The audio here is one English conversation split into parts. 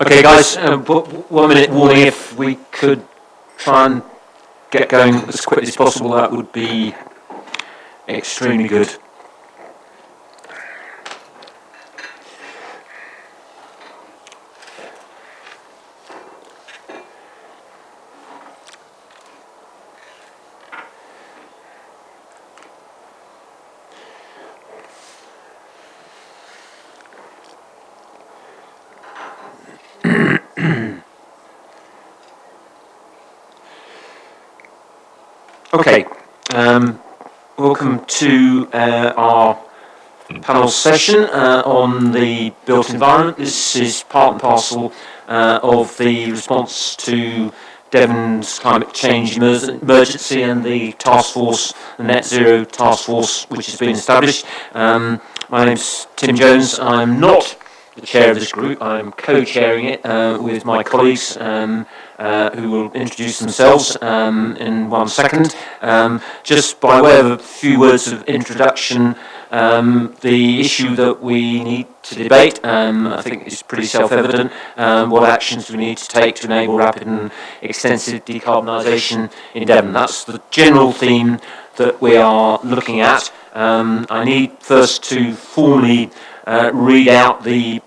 Okay, guys, 1 minute warning. If we could try and get going as quickly as possible, that would be extremely good. Okay, welcome to our panel session on the built environment. This is part and parcel of the response to Devon's climate change emergency and the task force, the net zero task force, which has been established. My name's Tim Jones. I'm not the chair of this group. I'm co-chairing it with my colleagues who will introduce themselves in 1 second. Just by way of a few words of introduction, the issue that we need to debate, I think is pretty self-evident. What actions do we need to take to enable rapid and extensive decarbonisation in Devon? That's the general theme that we are looking at. I need first to formally read out the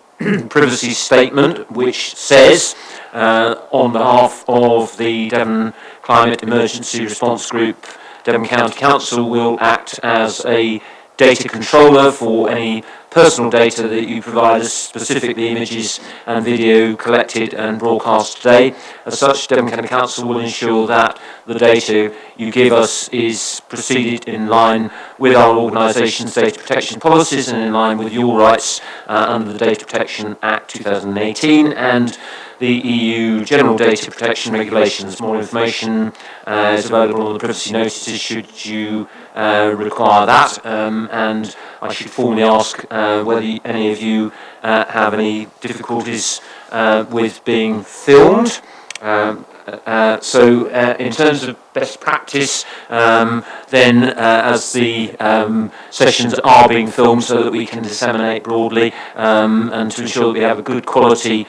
privacy statement, which says, on behalf of the Devon Climate Emergency Response Group, Devon County Council will act as a data controller for any personal data that you provide us, specifically images and video collected and broadcast today. As such, Devon County Council will ensure that the data you give us is proceeded in line with our organisation's data protection policies and in line with your rights under the Data Protection Act 2018 and the EU General Data Protection Regulations. More information is available on the privacy notices should you require that, and I should formally ask whether any of you have any difficulties with being filmed. So in terms of best practice, then as the sessions are being filmed so that we can disseminate broadly and to ensure that we have a good quality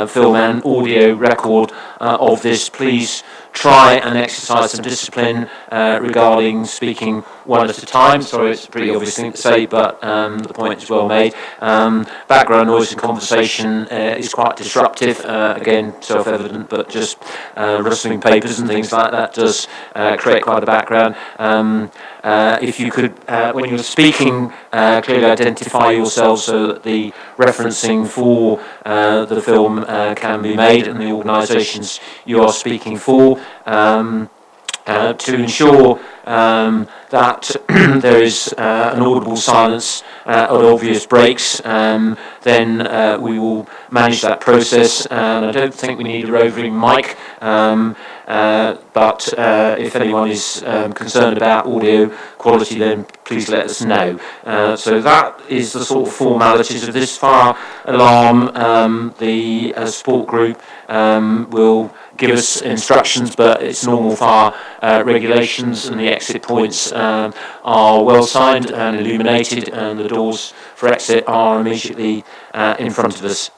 film and audio record of this, please try and exercise some discipline regarding speaking one at a time. Sorry, it's a pretty obvious thing to say, but the point is well made. Background noise and conversation is quite disruptive. Again, self-evident, but just rustling papers and things like that does create quite a background. If you could, when you're speaking, clearly identify yourself so that the referencing for the film can be made and the organisations you are speaking for. To ensure that there is an audible silence at obvious breaks, then we will manage that process. And I don't think we need a roving mic, but if anyone is concerned about audio quality, then please let us know. So that is the sort of formalities of this fire alarm. The support group will give us instructions, but it's normal fire regulations, and the exit points are well signed and illuminated, and the doors for exit are immediately in front of us.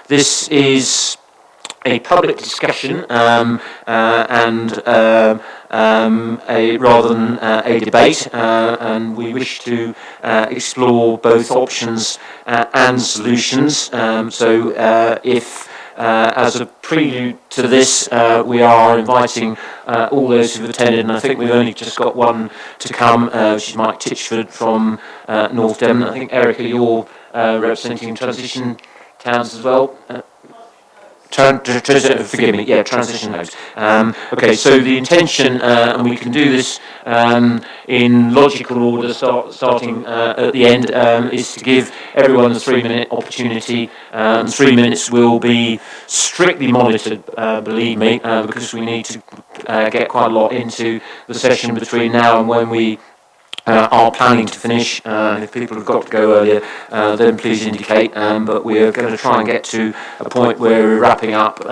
This is a public discussion and a rather than a debate, and we wish to explore both options and solutions. So if as a prelude to this, we are inviting all those who've attended, and I think we've only just got one to come, which is Mike Titchford from North Devon. I think, Erica, you're representing Transition Towns as well. Forgive me, yeah, Transition House. Okay, so the intention, and we can do this in logical order, starting at the end, is to give everyone a 3-minute opportunity. 3 minutes will be strictly monitored, believe me, because we need to get quite a lot into the session between now and when we are planning to finish. If people have got to go earlier, then please indicate, but we're going to try and get to a point where we're wrapping up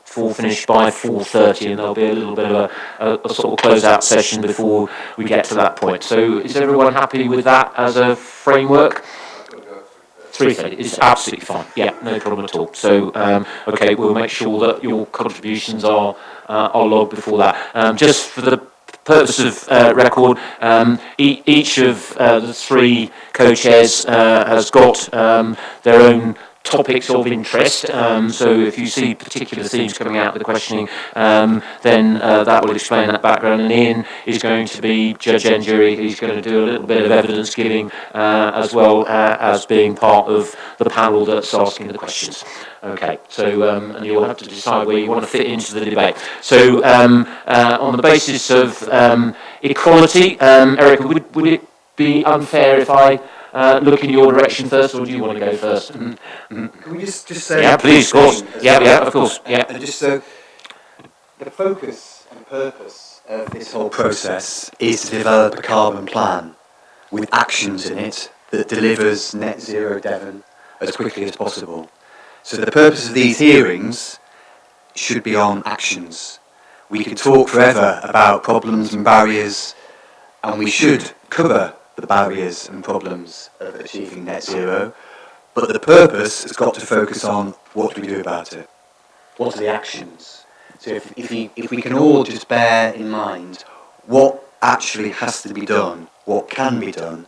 for finish by 4:30, and there'll be a little bit of a sort of close-out session before we get to that point. So is everyone happy with that as a framework? 3:30 is absolutely fine. Yeah, no problem at all. So, okay, we'll make sure that your contributions are logged before that. Just for the purpose of record, each of the three co-chairs has got their own topics of interest. So if you see particular themes coming out of the questioning, then that will explain that background. And Ian is going to be judge and jury. He's going to do a little bit of evidence giving as well as being part of the panel that's asking the questions. Okay, so and you'll have to decide where you want to fit into the debate. So on the basis of equality, Erica, would it be unfair if I look in your direction first, or do you want to go first? Can we just say... Yeah, please, of course. Yeah, of course. Yeah. And just so, the focus and purpose of this whole process is to develop a carbon plan with actions in it that delivers net zero Devon as quickly as possible. So the purpose of these hearings should be on actions. We can talk forever about problems and barriers, and we should cover the barriers and problems of achieving net zero, but the purpose has got to focus on what do we do about it? What are the actions? So if we can all just bear in mind what actually has to be done, what can be done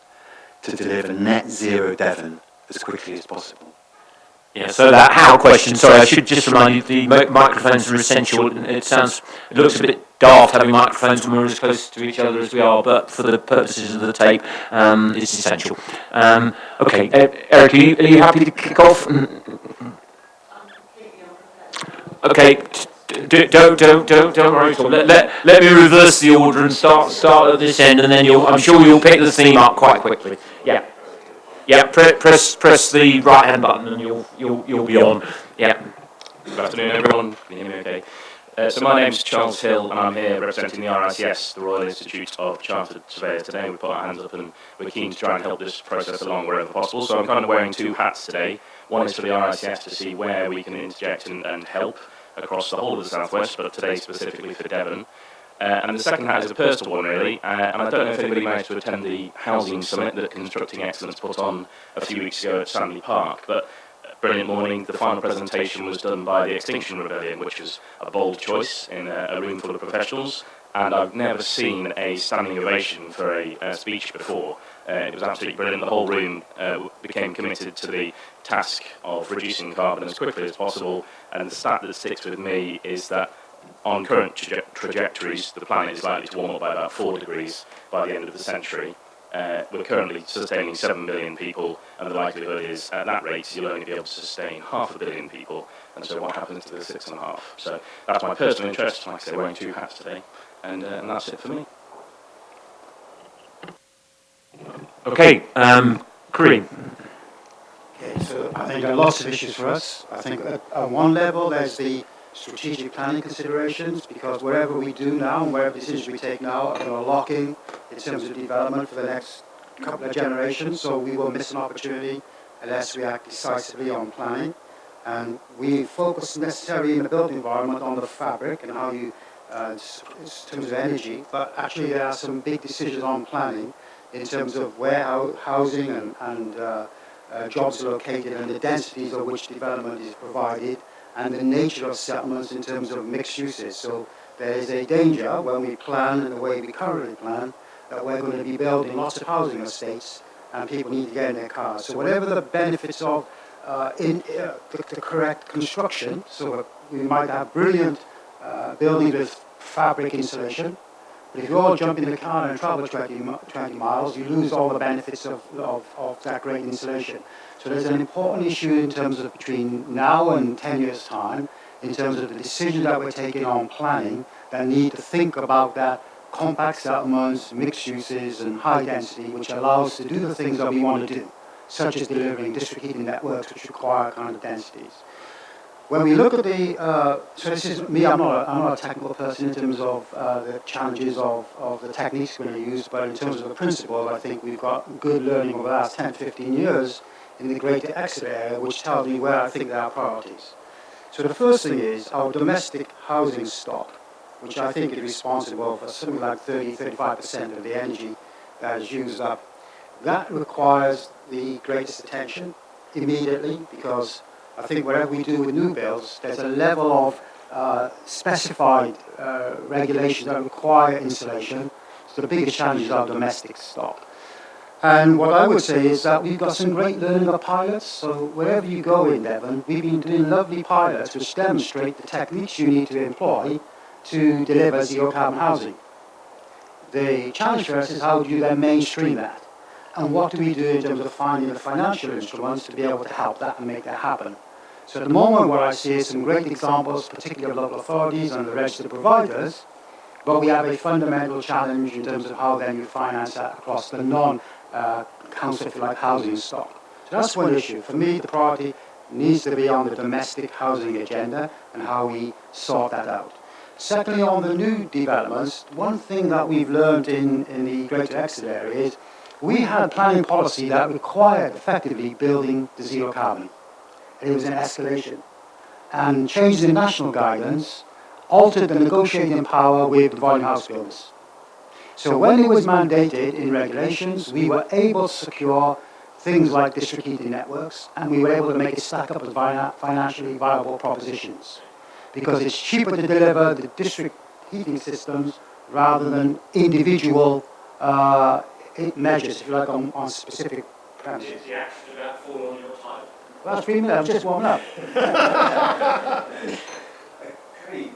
to deliver net zero Devon as quickly as possible. Yeah, so that how question, sorry, I should just remind you, the microphones are essential. It looks a bit daft having microphones when we're as close to each other as we are, but for the purposes of the tape, it's essential. Okay, Eric, are you happy to kick off? Okay, don't worry at all. Let me reverse the order and start at this end, and then I'm sure you'll pick the theme up quite quickly. Yeah. Yeah, press the right hand button and you'll be on. Yeah. Good afternoon, everyone. Can you hear me okay? So my name's Charles Hill, and I'm here representing the RICS, the Royal Institute of Chartered Surveyors. Today we put our hands up and we're keen to try and help this process along wherever possible. So I'm kind of wearing two hats today. One is for the RICS to see where we can interject and help across the whole of the Southwest, but today specifically for Devon. And the second hat is a personal one, really, and I don't know if anybody managed to attend the housing summit that Constructing Excellence put on a few weeks ago at Stanley Park, but brilliant morning. The final presentation was done by the Extinction Rebellion, which was a bold choice in a room full of professionals, and I've never seen a standing ovation for a speech before. It was absolutely brilliant. The whole room became committed to the task of reducing carbon as quickly as possible, and the stat that sticks with me is that on current trajectories, the planet is likely to warm up by about 4 degrees by the end of the century. We're currently sustaining 7 billion people, and the likelihood is, at that rate, you'll only be able to sustain 500 million people. And so what happens to the 6.5? So that's my personal interest, like I say, wearing two hats today. And that's it for me. Okay, Kareem. Okay, so I think there are lots of issues for us. I think at one level there's the strategic planning considerations, because wherever we do now and wherever decisions we take now are going to lock in terms of development for the next couple of generations, so we will miss an opportunity unless we act decisively on planning. And we focus necessarily in the built environment on the fabric and how you, in terms of energy, but actually there are some big decisions on planning in terms of where housing and jobs are located and the densities of which development is provided, and the nature of settlements in terms of mixed uses. So there is a danger when we plan in the way we currently plan that we're going to be building lots of housing estates and people need to get in their cars. So whatever the benefits of the correct construction, so we might have brilliant buildings with fabric insulation, but if you all jump in the car and travel 20 miles, you lose all the benefits of that great insulation. So there's an important issue in terms of between now and 10 years' time, in terms of the decisions that we're taking on planning that need to think about that compact settlements, mixed uses, and high density, which allows us to do the things that we want to do, such as delivering district heating networks, which require kind of densities. When we look at the, so this is me, I'm not a technical person in terms of the challenges of the techniques we're going to use, but in terms of the principle, I think we've got good learning over the last 10, 15 years in the Greater Exeter area, which tells me where I think there are priorities. So the first thing is our domestic housing stock, which I think is responsible for something like 30-35% of the energy that is used up. That requires the greatest attention. immediately, because I think whatever we do with new builds, there's a level of specified regulations that require insulation. So the biggest challenge is our domestic stock. And what I would say is that we've got some great learning of pilots. So wherever you go in Devon, we've been doing lovely pilots which demonstrate the techniques you need to employ to deliver zero carbon housing. The challenge for us is how do you then mainstream that? And what do we do in terms of finding the financial instruments to be able to help that and make that happen? So at the moment what I see is some great examples, particularly of local authorities and the registered providers, but we have a fundamental challenge in terms of how then you finance that across the non-council, if you like, housing stock. So that's one issue. For me, the priority needs to be on the domestic housing agenda and how we sort that out. Secondly, on the new developments, one thing that we've learned in the Greater Exeter area is we had planning policy that required effectively building the zero carbon. It was an escalation. And changes in national guidance altered the negotiating power with the volume house builders. So when it was mandated in regulations, we were able to secure things like district heating networks, and we were able to make it stack up as financially viable propositions. Because it's cheaper to deliver the district heating systems rather than individual measures, if you like, on specific premises. The action about fall on your time. Well, that's 3 minutes, I'm just warming up. Kareem,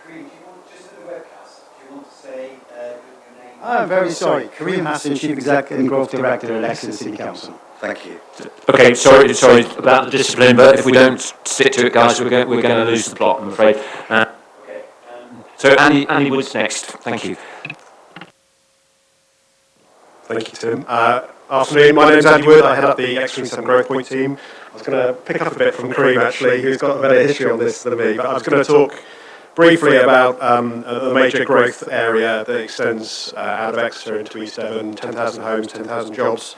do you want, just at the webcast, do you want to say your name? I'm very sorry. Kareem Hassan, Chief Exec and Growth Director at Exeter City Council. Thank you. Okay, sorry about the discipline, but if we don't stick to it, guys, we're going to lose the plot, I'm afraid. So Andy Wood's next. Thank you. Thank you, Tim. Afternoon, my name's Andy Wood. I head up the Extreme 7 Growth Point team. I was going to pick up a bit from Kareem, actually, who's got a better history on this than me, but I was going to talk briefly about the major growth area that extends out of Exeter into East Devon, 10,000 homes, 10,000 jobs,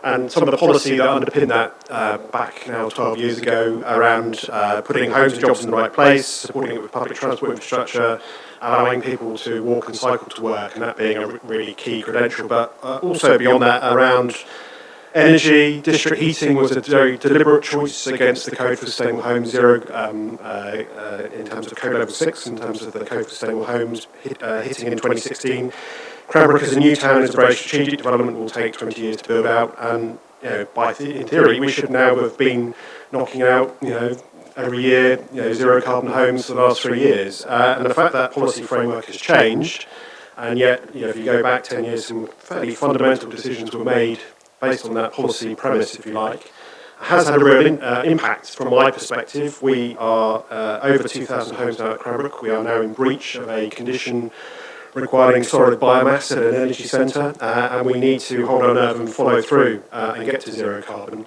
and some of the policy that underpinned that back now 12 years ago around putting homes and jobs in the right place, supporting it with public transport infrastructure, allowing people to walk and cycle to work, and that being a really key credential. But also beyond that, around energy, district heating was a very deliberate choice against the Code for Sustainable Homes Zero in terms of Code Level 6, in terms of the Code for Sustainable Homes hitting in 2016. Cranbrook as a new town is a very strategic development, will take 20 years to build out, and in theory we should now have been knocking out every year zero carbon homes for the last 3 years, and the fact that policy framework has changed, and yet if you go back 10 years, some fairly fundamental decisions were made based on that policy premise, if you like, has had a real impact from my perspective. We are over 2,000 homes now at Cranbrook. We are now in breach of a condition requiring solid biomass at an energy centre, and we need to hold our nerve and follow through and get to zero carbon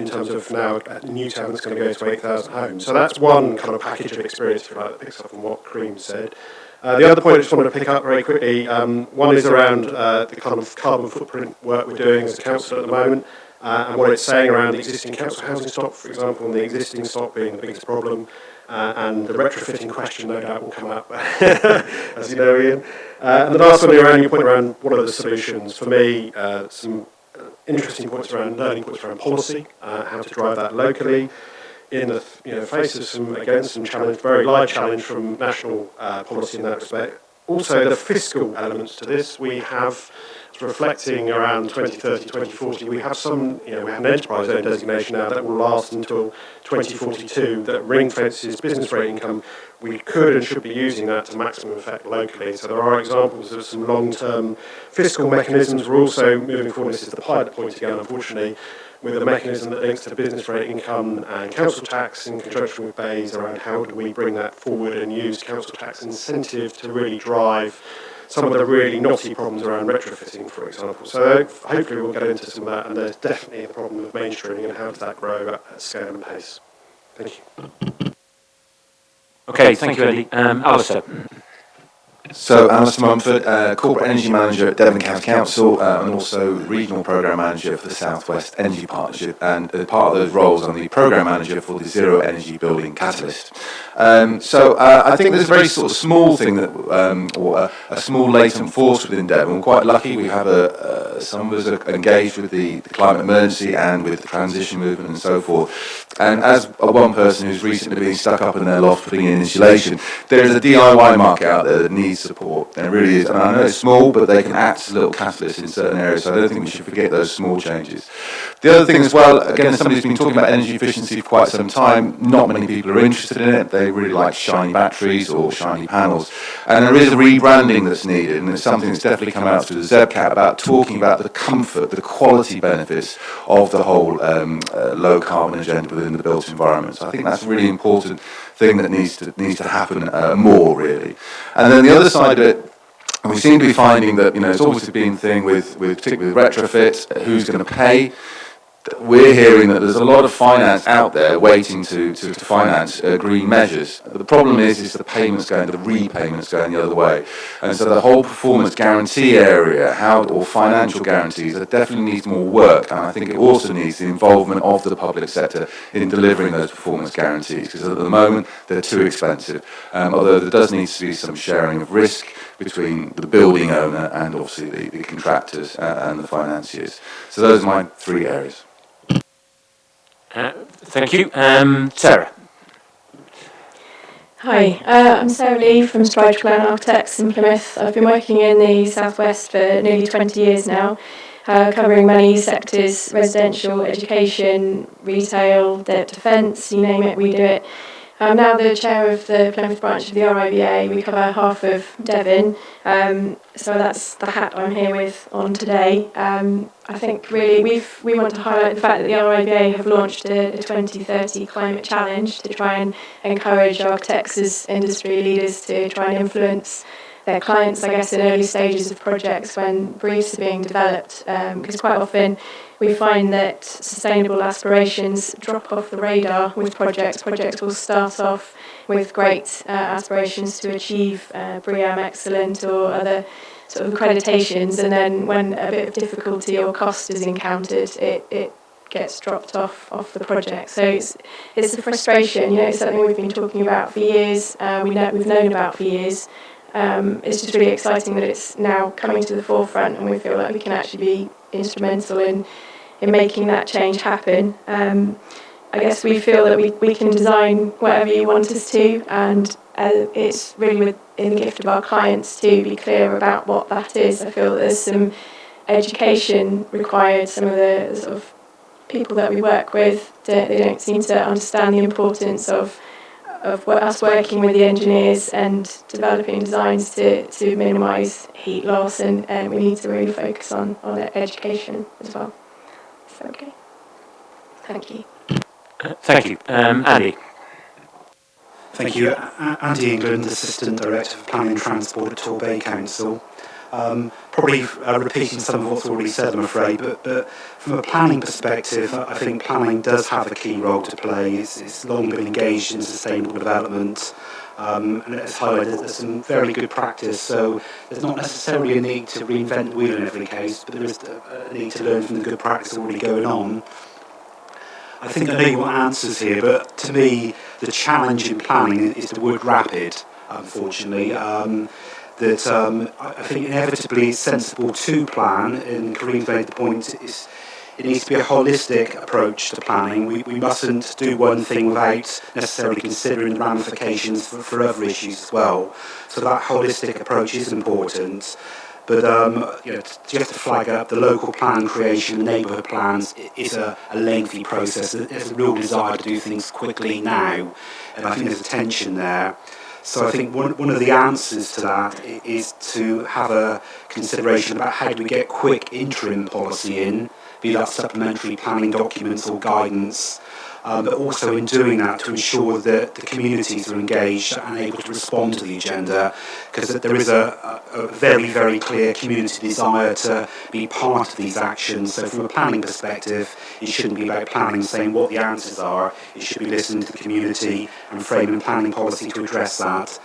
in terms of now a new town that's going to go to 8,000 homes. So that's one kind of package of experience, if you like, that picks up on what Kareem said. The other point I just wanted to pick up very quickly, one is around the kind of carbon footprint work we're doing as a council at the moment, and what it's saying around the existing council housing stock, for example, and the existing stock being the biggest problem, and the retrofitting question no doubt will come up, as you know, Ian. And the last one around your point around what are the solutions. For me, some interesting points around learning points around policy, how to drive that locally, in the face of some challenge, very live challenge from national policy in that respect. Also, the fiscal elements to this, we have, reflecting around 2030, 2040, we have some, we have an enterprise zone designation now that will last until 2042 that ring fences business rate income. We could and should be using that to maximum effect locally. So there are examples of some long-term fiscal mechanisms. We're also moving forward, this is the pilot point again, unfortunately, with a mechanism that links to business rate income and council tax in conjunction with BEIS around how do we bring that forward and use council tax incentive to really drive some of the really knotty problems around retrofitting, for example. So hopefully we'll get into some of that, and there's definitely the problem of mainstreaming and how does that grow at scale and pace. Thank you. Okay, thank you, Andy. Alistair. So, Alistair Mumford, Corporate Energy Manager at Devon County Council, and also Regional Programme Manager for the South West Energy Partnership, and as part of those roles, I'm the Programme Manager for the Zero Energy Building Catalyst. I think there's a very sort of small thing that, or a small latent force within Devon. We're quite lucky. We have some of us are engaged with the climate emergency and with the transition movement and so forth. And as one person who's recently been stuck up in their loft putting in insulation, there is a DIY market out there that needs support. There really is. And I know it's small, but they can act as little catalysts in certain areas. So I don't think we should forget those small changes. The other thing as well, again, as somebody who's been talking about energy efficiency for quite some time, not many people are interested in it. They really like shiny batteries or shiny panels. And there is a rebranding that's needed, and it's something that's definitely come out through the ZEBCAT about talking about the comfort, the quality benefits of the whole low carbon agenda within the built environment. So I think that's a really important thing that needs to happen more, really. And then the other side of it, we seem to be finding that, it's always been a thing particularly with retrofit, who's going to pay. We're hearing that there's a lot of finance out there waiting to finance green measures. The problem is the repayments going the other way. And so the whole performance guarantee area, or financial guarantees, that definitely needs more work. And I think it also needs the involvement of the public sector in delivering those performance guarantees, because at the moment they're too expensive. Although there does need to be some sharing of risk between the building owner and obviously the contractors and the financiers. So those are my three areas. Thank you. Sarah. Hi, I'm Sarah Lee from Stride Glen Architects in Plymouth. I've been working in the Southwest for nearly 20 years now, covering many sectors: residential, education, retail, defence, you name it, we do it. I'm now the chair of the Plymouth branch of the RIBA. We cover half of Devon, so that's the hat I'm here with on today. I think really we want to highlight the fact that the RIBA have launched a 2030 climate challenge to try and encourage architects as industry leaders to try and influence their clients, I guess, in early stages of projects when briefs are being developed, because quite often we find that sustainable aspirations drop off the radar with projects. Projects will start off with great aspirations to achieve BREEAM Excellent or other sort of accreditations, and then when a bit of difficulty or cost is encountered, it gets dropped off the project. So it's a frustration. It's something we've been talking about for years. We've known about for years. It's just really exciting that it's now coming to the forefront, and we feel like we can actually be instrumental in making that change happen. I guess we feel that we can design whatever you want us to, and it's really in the gift of our clients to be clear about what that is. I feel that there's some education required. Some of the sort of people that we work with, they don't seem to understand the importance of us working with the engineers and developing designs to minimise heat loss, and we need to really focus on education as well. So, okay. Thank you. Thank you. Andy. Thank you. Andy England, Assistant Director for Planning and Transport at Torbay Council. Probably repeating some of what's already said, I'm afraid, but from a planning perspective, I think planning does have a key role to play. It's long been engaged in sustainable development, and it's highlighted there's some very good practice, so there's not necessarily a need to reinvent the wheel in every case, but there is a need to learn from the good practice already going on. I think I know you want answers here, but to me, the challenge in planning is the word rapid, unfortunately. I think inevitably it's sensible to plan, and Kareem's made the point, it needs to be a holistic approach to planning. We mustn't do one thing without necessarily considering the ramifications for other issues as well. So that holistic approach is important. But just to flag up, the local plan creation, the neighbourhood plans, is a lengthy process. There's a real desire to do things quickly now, and I think there's a tension there. So I think one of the answers to that is to have a consideration about how do we get quick interim policy in, be that supplementary planning documents or guidance, but also in doing that to ensure that the communities are engaged and able to respond to the agenda, because there is a very, very clear community desire to be part of these actions. So from a planning perspective, it shouldn't be about planning saying what the answers are. It should be listening to the community and framing planning policy to address that.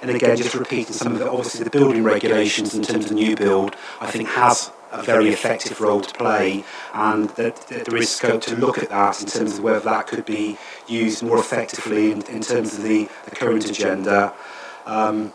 And again, just repeating some of it, obviously the building regulations in terms of new build, I think has a very effective role to play, and that there is scope to look at that in terms of whether that could be used more effectively in terms of the current agenda. And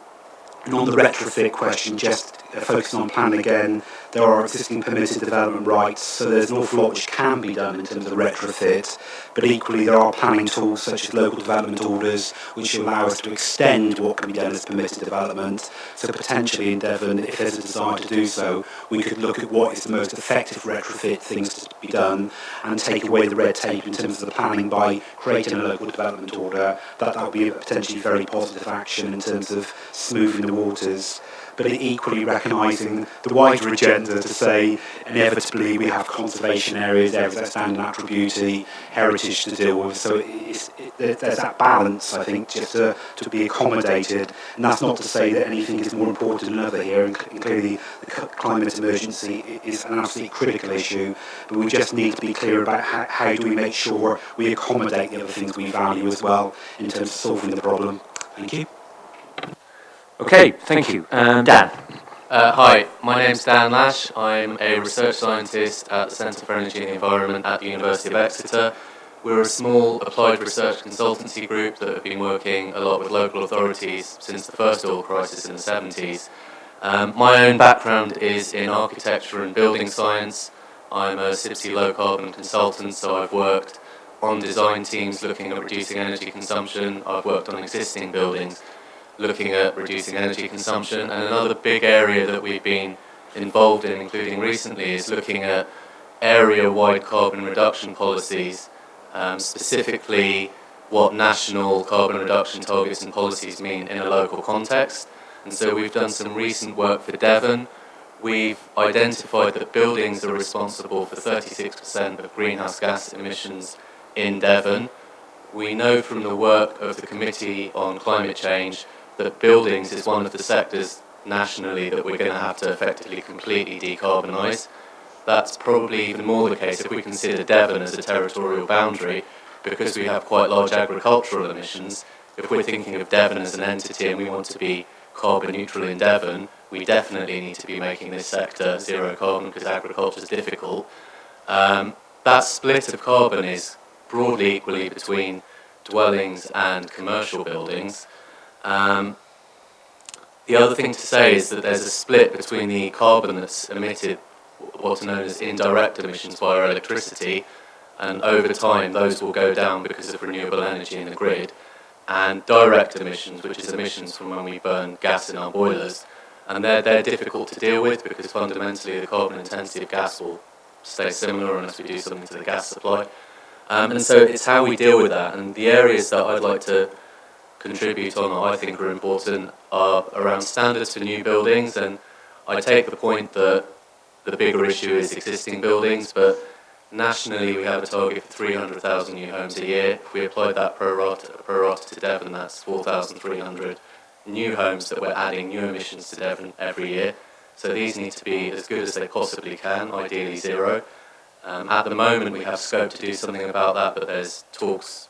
on the retrofit question, just focusing on plan again, there are existing permitted development rights, so there's an awful lot which can be done in terms of retrofit, but equally there are planning tools such as local development orders which allow us to extend what can be done as permitted development. So potentially in Devon, if there's a desire to do so, we could look at what is the most effective retrofit things to be done and take away the red tape in terms of the planning by creating a local development order. That would be a potentially very positive action in terms of smoothing the waters, but equally recognising the wider agenda to say inevitably we have conservation areas, areas that stand in natural beauty, heritage to deal with. So there's that balance, I think, just to be accommodated. And that's not to say that anything is more important than another here, and clearly the climate emergency is an absolutely critical issue, but we just need to be clear about how do we make sure we accommodate the other things we value as well in terms of solving the problem. Thank you. Okay, thank you. Dan. Hi, my name's Dan Lash. I'm a research scientist at the Centre for Energy and the Environment at the University of Exeter. We're a small applied research consultancy group that have been working a lot with local authorities since the first oil crisis in the 70s. My own background is in architecture and building science. I'm a CIBSE low carbon consultant, so I've worked on design teams looking at reducing energy consumption. I've worked on existing buildings looking at reducing energy consumption, and another big area that we've been involved in, including recently, is looking at area-wide carbon reduction policies, specifically what national carbon reduction targets and policies mean in a local context. And so we've done some recent work for Devon. We've identified that buildings are responsible for 36% of greenhouse gas emissions in Devon. We know from the work of the Committee on Climate Change that buildings is one of the sectors nationally that we're going to have to effectively completely decarbonise. That's probably even more the case if we consider Devon as a territorial boundary, because we have quite large agricultural emissions. If we're thinking of Devon as an entity and we want to be carbon neutral in Devon, we definitely need to be making this sector zero carbon because agriculture is difficult. That split of carbon is broadly equally between dwellings and commercial buildings. The other thing to say is that there's a split between the carbon that's emitted, what's known as indirect emissions via electricity, and over time those will go down because of renewable energy in the grid, and direct emissions, which is emissions from when we burn gas in our boilers, and they're difficult to deal with because fundamentally the carbon intensity of gas will stay similar unless we do something to the gas supply. And so it's how we deal with that, and the areas that I'd like to contribute on that I think are important are around standards for new buildings, and I take the point that the bigger issue is existing buildings, but nationally we have a target for 300,000 new homes a year. If we applied that pro rata to Devon, that's 4,300 new homes that we're adding new emissions to Devon every year. So these need to be as good as they possibly can, ideally zero. At the moment we have scope to do something about that, but there's talks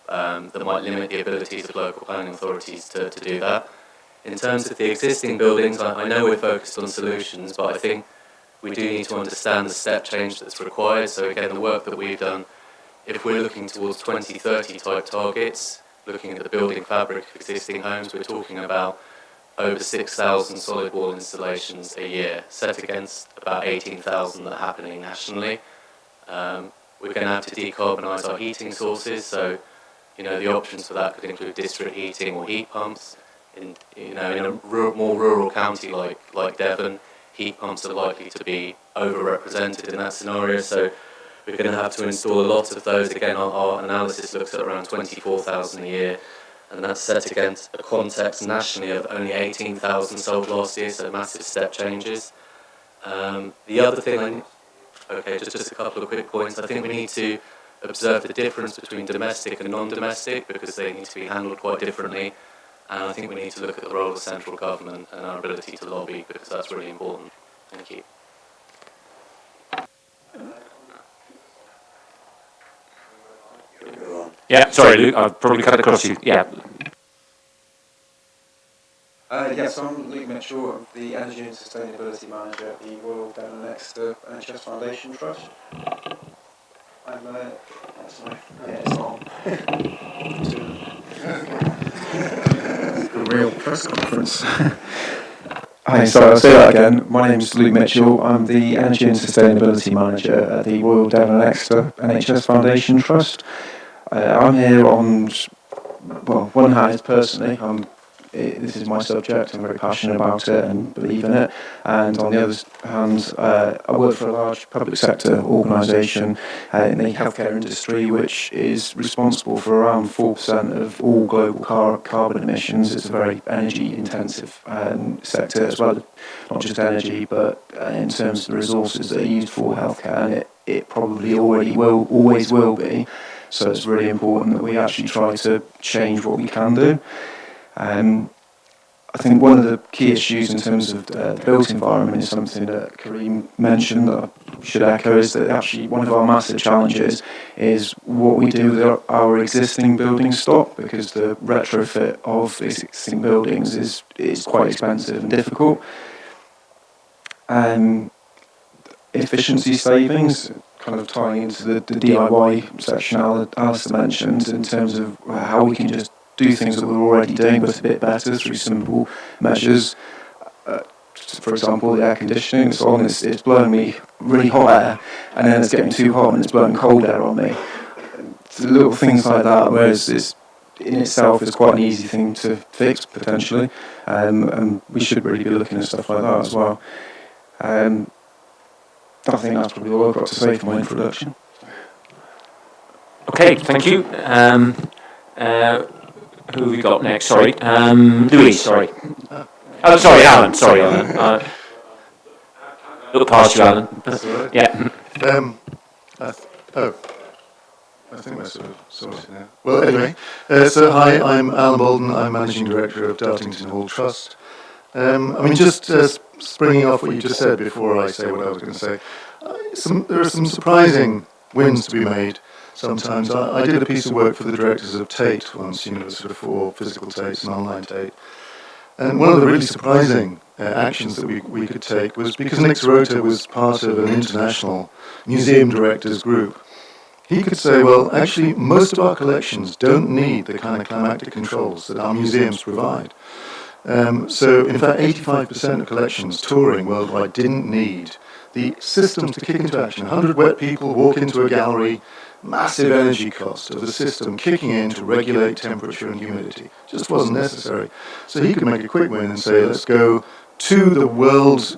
that might limit the abilities of local planning authorities to do that. In terms of the existing buildings, I know we're focused on solutions, but I think we do need to understand the step change that's required. So again, the work that we've done, if we're looking towards 2030 type targets, looking at the building fabric of existing homes, we're talking about over 6,000 solid wall installations a year, set against about 18,000 that are happening nationally. We're going to have to decarbonise our heating sources, so the options for that could include district heating or heat pumps. In a more rural county like Devon, heat pumps are likely to be overrepresented in that scenario, so we're going to have to install a lot of those. Again, our analysis looks at around 24,000 a year, and that's set against a context nationally of only 18,000 sold last year, so massive step changes. The other thing, just a couple of quick points. I think we need to observe the difference between domestic and non-domestic because they need to be handled quite differently. And I think we need to look at the role of central government and our ability to lobby because that's really important. Thank you. Yeah, sorry, Luke, I've probably cut across you. Yeah. Yes, I'm Luke Mitchell, I'm the Energy and Sustainability Manager at the Royal Devon and Exeter NHS Foundation Trust. I'm it's on. A real press conference. Hi, sorry, I'll say that again. My name's Luke Mitchell. I'm the Energy and Sustainability Manager at the Royal Devon and Exeter NHS Foundation Trust. I'm here on, well, one hand personally, this is my subject, I'm very passionate about it and believe in it, and on the other hand, I work for a large public sector organisation in the healthcare industry, which is responsible for around 4% of all global carbon emissions. It's a very energy intensive sector as well, not just energy, but in terms of the resources that are used for healthcare, and it probably always will be. So it's really important that we actually try to change what we can do. I think one of the key issues in terms of the built environment is something that Kareem mentioned that I should echo, is that actually one of our massive challenges is what we do with our existing building stock, because the retrofit of existing buildings is quite expensive and difficult. Efficiency savings, kind of tying into the DIY section Alistair mentioned, in terms of how we can just do things that we're already doing but a bit better through simple measures. For example, the air conditioning, it's blowing me really hot air, and then it's getting too hot and it's blowing cold air on me. So little things like that, whereas this in itself is quite an easy thing to fix potentially, and we should really be looking at stuff like that as well. I think that's probably all I've got to say for my introduction. Okay, thank you. Who have we got next? Sorry. Louise, sorry. Oh, sorry, Alan. Sorry, Alan. Look past you, Alan. That's all right. Yeah. I think we're sort of sorted now. Well, anyway, so hi, I'm Alan Bolden. I'm Managing Director of Dartington Hall Trust. Just springing off what you just said before I say what I was going to say, there are some surprising wins to be made sometimes. I did a piece of work for the directors of Tate once, the sort of 4 physical Tates and online Tate. And one of the really surprising actions that we could take was, because Nick Sirota was part of an international museum directors group, he could say, well, actually, most of our collections don't need the kind of climatic controls that our museums provide. So, in fact, 85% of collections touring worldwide didn't need the systems to kick into action. 100 wet people walk into a gallery, massive energy cost of the system kicking in to regulate temperature and humidity. Just wasn't necessary. So he could make a quick win and say, let's go to the world,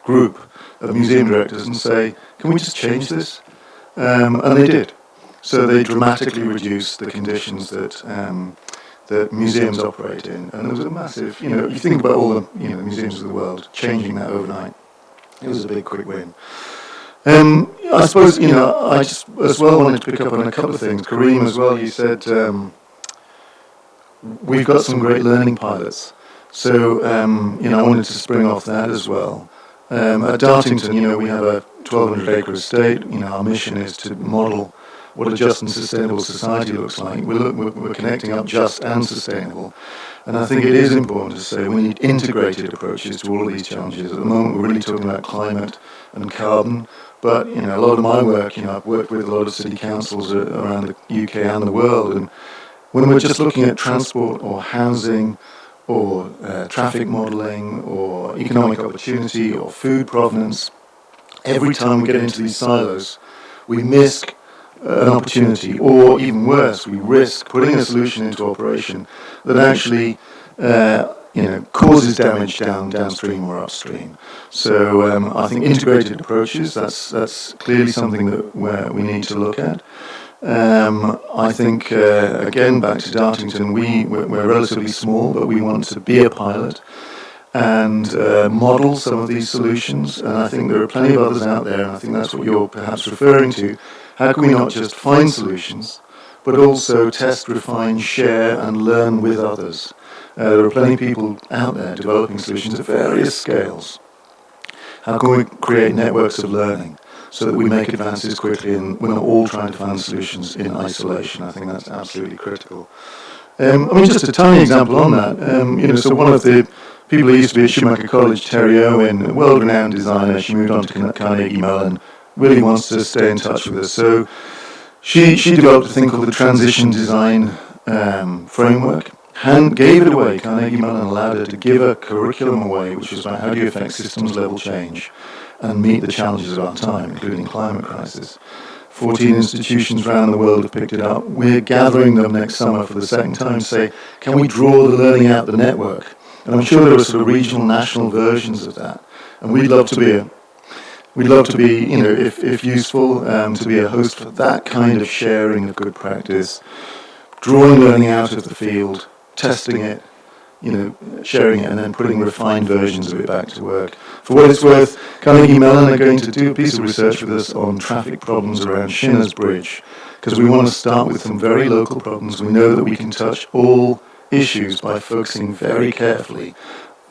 group of museum directors and say, can we just change this? And they did. So they dramatically reduced the conditions that museums operate in, and there was a massive, you think about all the museums of the world changing that overnight. It was a big, quick win. I suppose, I just as well wanted to pick up on a couple of things. Kareem as well, you said we've got some great learning pilots. So, I wanted to spring off that as well. At Dartington, we have a 1,200-acre estate. Our mission is to model what a just and sustainable society looks like. We're connecting up just and sustainable. And I think it is important to say we need integrated approaches to all of these challenges. At the moment, we're really talking about climate and carbon. But, a lot of my work, I've worked with a lot of city councils around the UK and the world. And when we're just looking at transport or housing or traffic modelling or economic opportunity or food provenance, every time we get into these silos, we miss an opportunity, or even worse, we risk putting a solution into operation that actually, causes damage downstream or upstream. So I think integrated approaches, that's clearly something that we need to look at. I think, again, back to Dartington, we're relatively small, but we want to be a pilot and model some of these solutions. And I think there are plenty of others out there, and I think that's what you're perhaps referring to. How can we not just find solutions, but also test, refine, share, and learn with others? There are plenty of people out there developing solutions at various scales. How can we create networks of learning so that we make advances quickly and we're not all trying to find solutions in isolation? I think that's absolutely critical. Just a tiny example on that. So one of the people who used to be at Schumacher College, Terry Owen, a world-renowned designer, she moved on to Carnegie Mellon, really wants to stay in touch with us. So she developed a thing called the Transition Design Framework, and gave it away. Carnegie Mellon allowed her to give a curriculum away, which was about how do you affect systems-level change and meet the challenges of our time, including climate crisis. 14 institutions around the world have picked it up. We're gathering them next summer for the second time to say, can we draw the learning out the network? And I'm sure there are sort of regional, national versions of that. And we'd love to be, you know, if useful, to be a host for that kind of sharing of good practice, drawing learning out of the field, testing it, you know, sharing it, and then putting refined versions of it back to work. For what it's worth, Carnegie Mellon are going to do a piece of research with us on traffic problems around Shinner's Bridge, because we want to start with some very local problems. We know that we can touch all issues by focusing very carefully,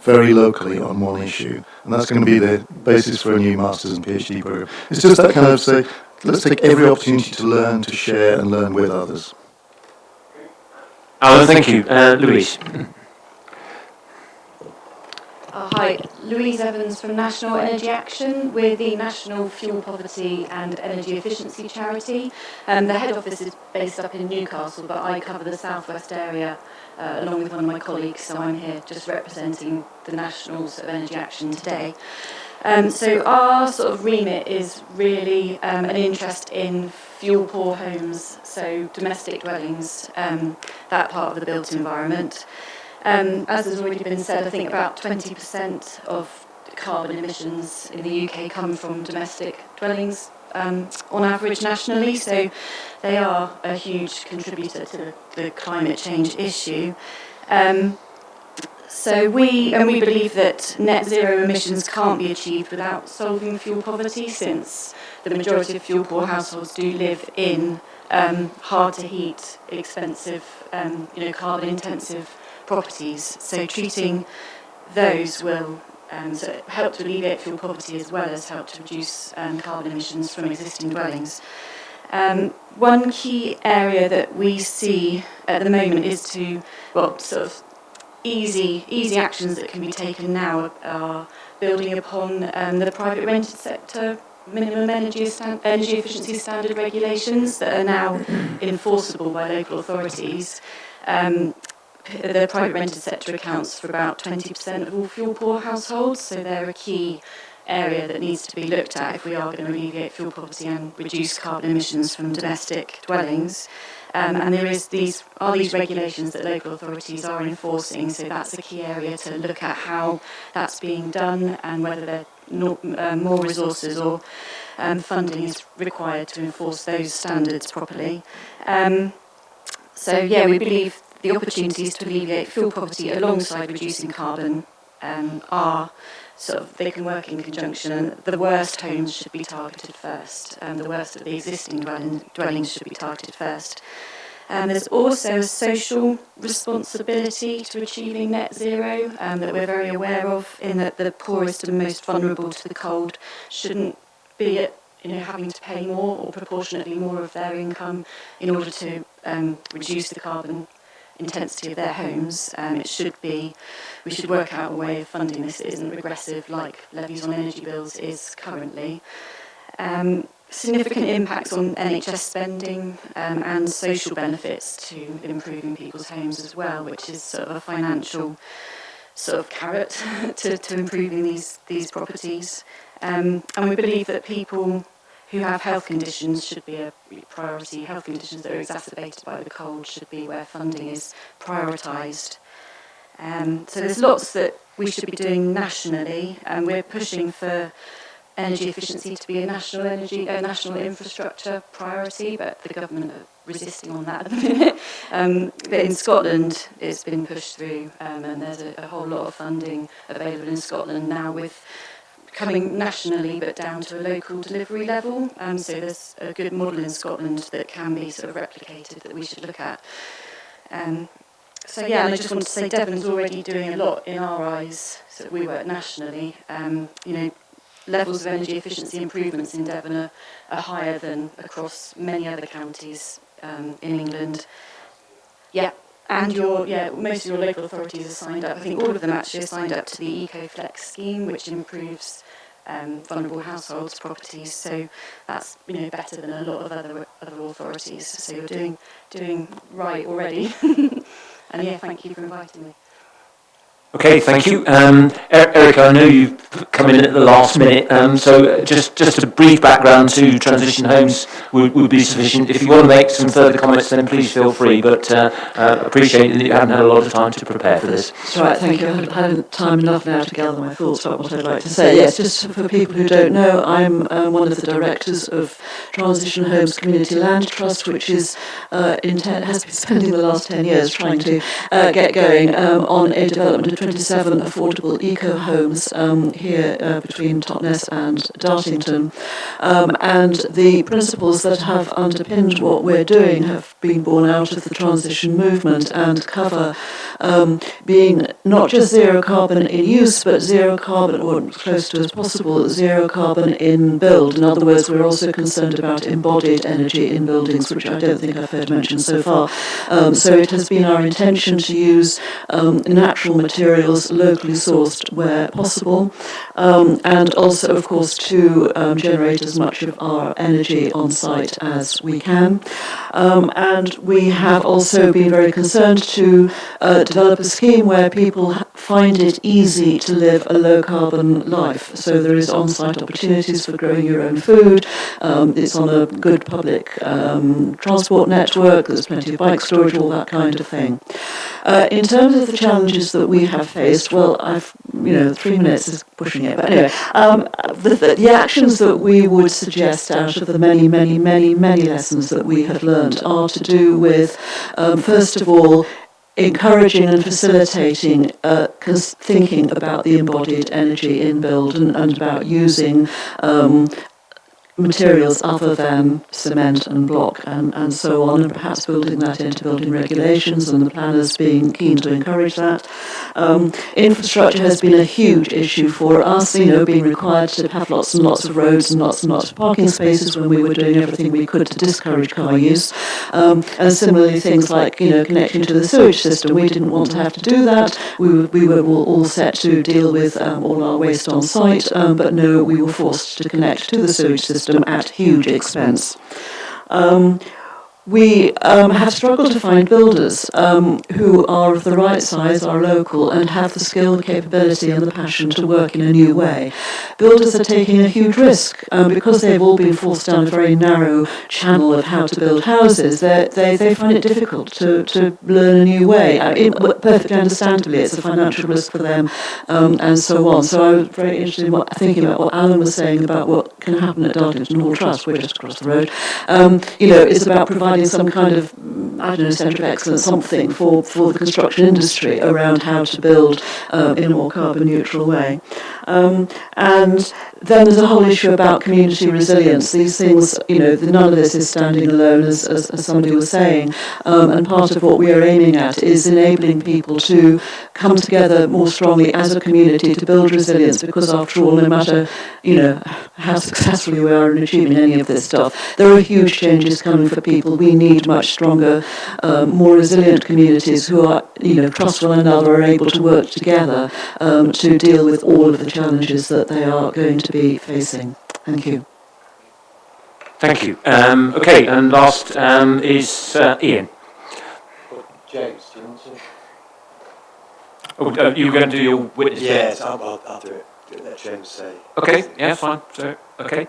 very locally on one issue, and that's going to be the basis for a new master's and PhD program. It's just that kind of say, let's take every opportunity to learn, to share, and learn with others. Alan, thank you. Louise. Hi, Louise Evans from National Energy Action. We're the National Fuel Poverty and Energy Efficiency Charity. The head office is based up in Newcastle, but I cover the southwest area along with one of my colleagues, so I'm here just representing the National sort of Energy Action today. So our sort of remit is really an interest in fuel poor homes, so domestic dwellings, that part of the built environment. As has already been said, I think about 20% of carbon emissions in the UK come from domestic dwellings on average nationally, so they are a huge contributor to the climate change issue. So we believe that net zero emissions can't be achieved without solving fuel poverty, since the majority of fuel poor households do live in hard to heat, expensive, carbon intensive properties. So treating those will help to alleviate fuel poverty as well as help to reduce carbon emissions from existing dwellings. One key area that we see at the moment is to, easy actions that can be taken now are building upon the private rented sector minimum energy efficiency standard regulations that are now enforceable by local authorities. The private rented sector accounts for about 20% of all fuel poor households, so they're a key area that needs to be looked at if we are going to alleviate fuel poverty and reduce carbon emissions from domestic dwellings. And there is these regulations that local authorities are enforcing, so that's a key area to look at how that's being done and whether there are more resources or funding is required to enforce those standards properly. We believe the opportunities to alleviate fuel poverty alongside reducing carbon are they can work in conjunction, and the worst homes should be targeted first, and the worst of the existing dwellings should be targeted first. There's also a social responsibility to achieving net zero that we're very aware of, in that the poorest and most vulnerable to the cold shouldn't be having to pay more or proportionately more of their income in order to reduce the carbon intensity of their homes. We should work out a way of funding this that isn't regressive like levies on energy bills is currently. Significant impacts on NHS spending and social benefits to improving people's homes as well, which is sort of a financial carrot to improving these properties. And we believe that people who have health conditions should be a priority. Health conditions that are exacerbated by the cold should be where funding is prioritised. So there's lots that we should be doing nationally, and we're pushing for energy efficiency to be a national infrastructure priority, but the government are resisting on that at the minute. But in Scotland, it's been pushed through, and there's a whole lot of funding available in Scotland now, with coming nationally but down to a local delivery level. So there's a good model in Scotland that can be replicated that we should look at. And I just want to say Devon's already doing a lot in our eyes. So we work nationally. Levels of energy efficiency improvements in Devon are higher than across many other counties in England. And most of your local authorities are signed up. I think all of them actually are signed up to the EcoFlex scheme, which improves vulnerable households' properties. So that's better than a lot of other authorities. So you're doing right already. And yeah, thank you for inviting me. Okay, thank you. Erica, I know you've come in at the last minute, so just a brief background to transition homes would be sufficient. If you want to make some further comments, then please feel free, but appreciate that you haven't had a lot of time to prepare for this. That's right, thank you. I haven't had time enough now to gather my thoughts about what I'd like to say. Yes, just for people who don't know, I'm one of the directors of Transition Homes Community Land Trust, which has been spending the last 10 years trying to get going on a development of 27 affordable eco-homes here between Totnes and Dartington. And the principles that have underpinned what we're doing have been born out of the transition movement and cover being not just zero carbon in use, but zero carbon, or as close to as possible, zero carbon in build. In other words, we're also concerned about embodied energy in buildings, which I don't think I've heard mentioned so far. So it has been our intention to use natural materials locally sourced where possible, and also, of course, to generate as much of our energy on site as we can. And we have also been very concerned to develop a scheme where people find it easy to live a low-carbon life. So there is on-site opportunities for growing your own food. It's on a good public transport network. There's plenty of bike storage, all that kind of thing. In terms of the challenges that we have faced, well, 3 minutes is pushing it. But anyway, the actions that we would suggest out of the many, many, many, many lessons that we have learned are to do with, first of all, encouraging and facilitating thinking about the embodied energy in build and about using materials other than cement and block and so on, and perhaps building that into building regulations, and the planners being keen to encourage that. Infrastructure has been a huge issue for us, being required to have lots and lots of roads and lots of parking spaces when we were doing everything we could to discourage car use. And similarly, things like, connecting to the sewage system. We didn't want to have to do that. We were all set to deal with all our waste on site, but no, we were forced to connect to the sewage system at huge expense. We have struggled to find builders who are of the right size, are local, and have the skill, the capability, and the passion to work in a new way. Builders are taking a huge risk because they've all been forced down a very narrow channel of how to build houses. They find it difficult to learn a new way. Perfectly understandably, it's a financial risk for them, and so on. So I was very interested in thinking about what Alan was saying about what can happen at Dartington Hall Trust, we're just across the road. It's about providing some kind of, centre of excellence, something for the construction industry around how to build in a more carbon neutral way. And then there's a whole issue about community resilience. These things, none of this is standing alone, as somebody was saying. And part of what we are aiming at is enabling people to come together more strongly as a community to build resilience, because after all, no matter, how successful we are in achieving any of this stuff, there are huge changes coming for people. We need much stronger, more resilient communities who are, trust one another, are able to work together to deal with all of the challenges that they are going to be facing. Thank you. Thank you. Okay, and last is Ian. James, do you want to? Oh, you were going to do your witness? Yes, I'll do it. Let James say. Okay, yeah, fine. So, okay.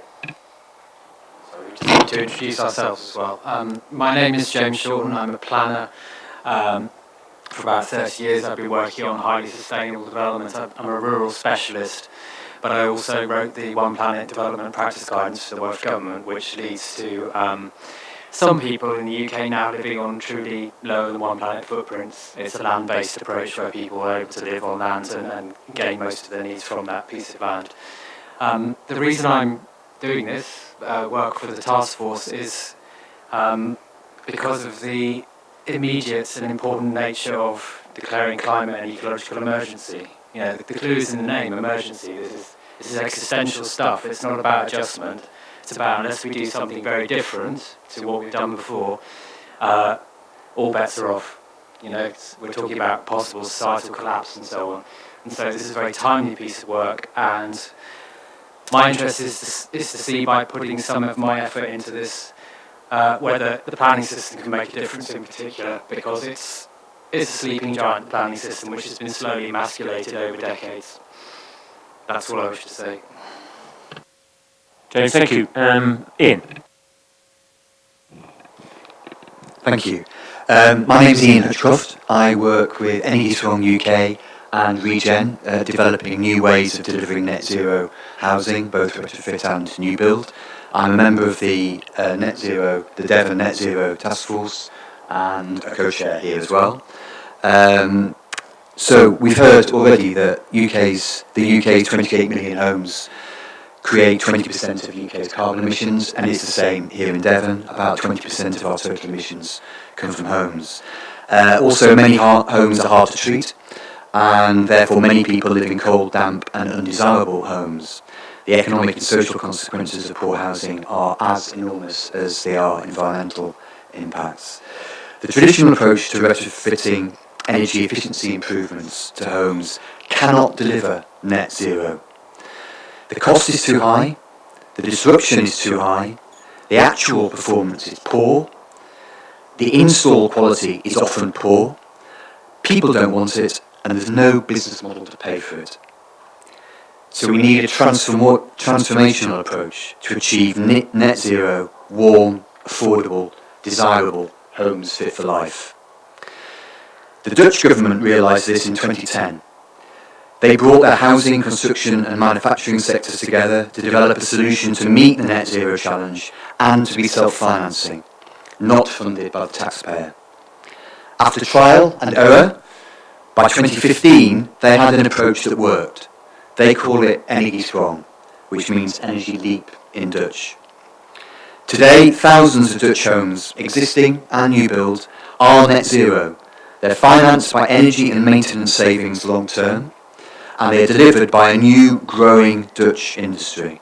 So we just need to introduce ourselves as well. My name is James Shorten. I'm a planner. For about 30 years, I've been working on highly sustainable development. I'm a rural specialist, but I also wrote the One Planet Development Practice Guidance for the Welsh Government, which leads to some people in the UK now living on truly lower than one planet footprints. It's a land-based approach where people are able to live on land and gain most of their needs from that piece of land. The reason I'm doing this work for the task force is because of the immediate and important nature of declaring climate and ecological emergency. The clue is in the name, emergency. This is existential stuff. It's not about adjustment. It's about, unless we do something very different to what we've done before, all bets are off. we're talking about possible societal collapse and so on. And so this is a very timely piece of work, and my interest is to see, by putting some of my effort into this, whether the planning system can make a difference in particular, because it's a sleeping giant planning system which has been slowly emasculated over decades. That's all I wish to say. James, thank you. Ian. Thank you. My name's Ian Hutchcroft. I work with Energy Strong UK and Regen, developing new ways of delivering net zero housing, both retrofit and new build. I'm a member of the Devon Net Zero Task Force, and a co-chair here as well. So we've heard already that the UK's 28 million homes create 20% of UK's carbon emissions, and it's the same here in Devon. About 20% of our total emissions come from homes. Also, many homes are hard to treat, and therefore many people live in cold, damp and undesirable homes. The economic and social consequences of poor housing are as enormous as they are environmental impacts. The traditional approach to retrofitting energy efficiency improvements to homes cannot deliver net zero. The cost is too high, the disruption is too high, the actual performance is poor, the install quality is often poor, people don't want it, and there's no business model to pay for it. So we need a transformational approach to achieve net zero, warm, affordable, desirable homes fit for life. The Dutch government realised this in 2010. They brought their housing, construction and manufacturing sectors together to develop a solution to meet the net zero challenge and to be self-financing, not funded by the taxpayer. After trial and error, by 2015 they had an approach that worked. They call it Energy Strong, which means energy leap in Dutch. Today, thousands of Dutch homes, existing and new build, are net zero. They're financed by energy and maintenance savings long term, and they are delivered by a new, growing Dutch industry.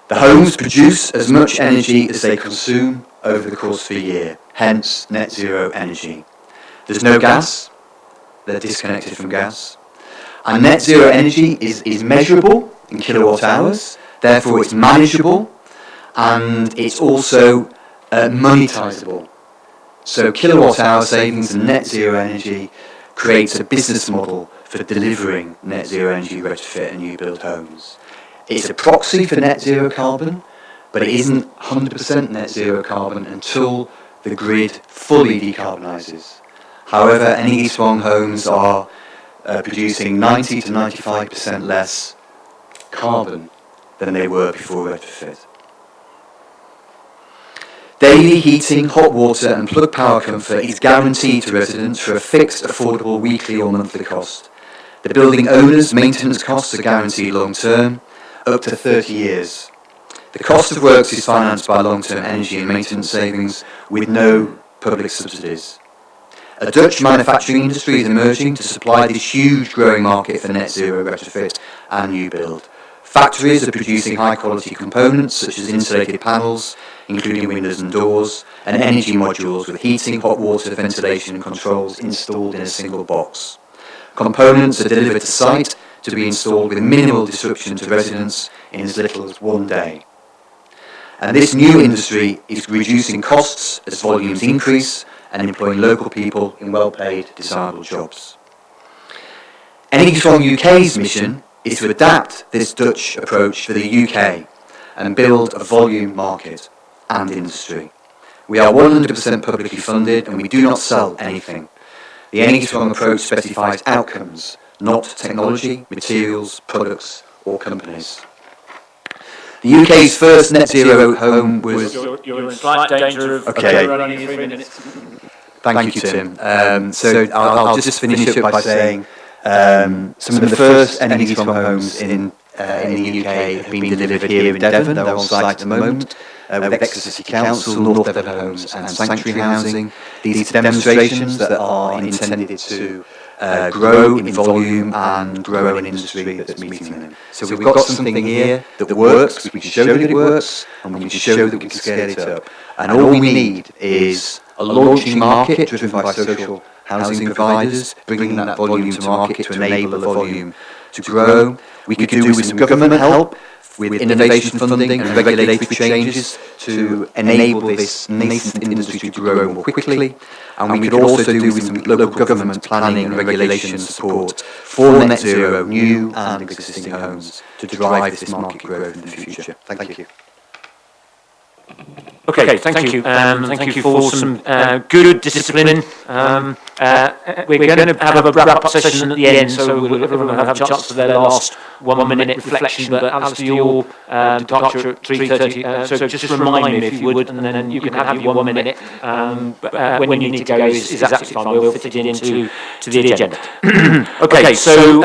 The homes produce as much energy as they consume over the course of a year, hence net zero energy. There's no gas, they're disconnected from gas, and net zero energy is measurable in kilowatt hours, therefore it's manageable, and it's also monetisable. So kilowatt hour savings and net zero energy creates a business model for delivering net zero energy retrofit and new build homes. It's a proxy for net zero carbon, but it isn't 100% net zero carbon until the grid fully decarbonises. However, Energy Strong homes are producing 90 to 95% less carbon than they were before retrofit. Daily heating, hot water and plug power comfort is guaranteed to residents for a fixed, affordable weekly or monthly cost. The building owner's maintenance costs are guaranteed long term, up to 30 years. The cost of works is financed by long-term energy and maintenance savings with no public subsidies. A Dutch manufacturing industry is emerging to supply this huge growing market for net zero retrofit and new build. Factories are producing high-quality components such as insulated panels, including windows and doors, and energy modules with heating, hot water, ventilation and controls installed in a single box. Components are delivered to site to be installed with minimal disruption to residents in as little as 1 day. And this new industry is reducing costs as volumes increase and employing local people in well-paid, desirable jobs. Energy Strong UK's mission is to adapt this Dutch approach for the UK and build a volume market and industry. We are 100% publicly funded and we do not sell anything. The Energy Strong approach specifies outcomes, not technology, materials, products or companies. The UK's first net zero home was... You're in slight danger of running your 3 minutes. Thank you, Tim. So I'll just finish up by saying some of the first Energy Strong homes in the UK have been delivered here in Devon. They're on site at the moment with Exeter City Council, North Devon Homes and Sanctuary Housing. These are demonstrations that are intended to grow in volume and grow an industry that's meeting them. So we've got something here that works, we can show that it works, and we can show that we can scale it up. And all we need is a launching market driven by social housing providers, bringing that volume to market to enable the volume to grow. We could do with some government help, with innovation funding and regulatory changes to enable this nascent industry to grow more quickly. And we could also do with some local government planning and regulation support for net zero new and existing homes to drive this market growth in the future. Thank you. Okay, thank you. Thank you for some good discipline. We're going to have a wrap-up session at the end, so everyone will have a chance for their last 1 minute reflection. But as for your departure at 3:30, so just remind me if you would, and then you can have your 1 minute. But when you need to go is absolutely fine. We'll fit it into the agenda. Okay, so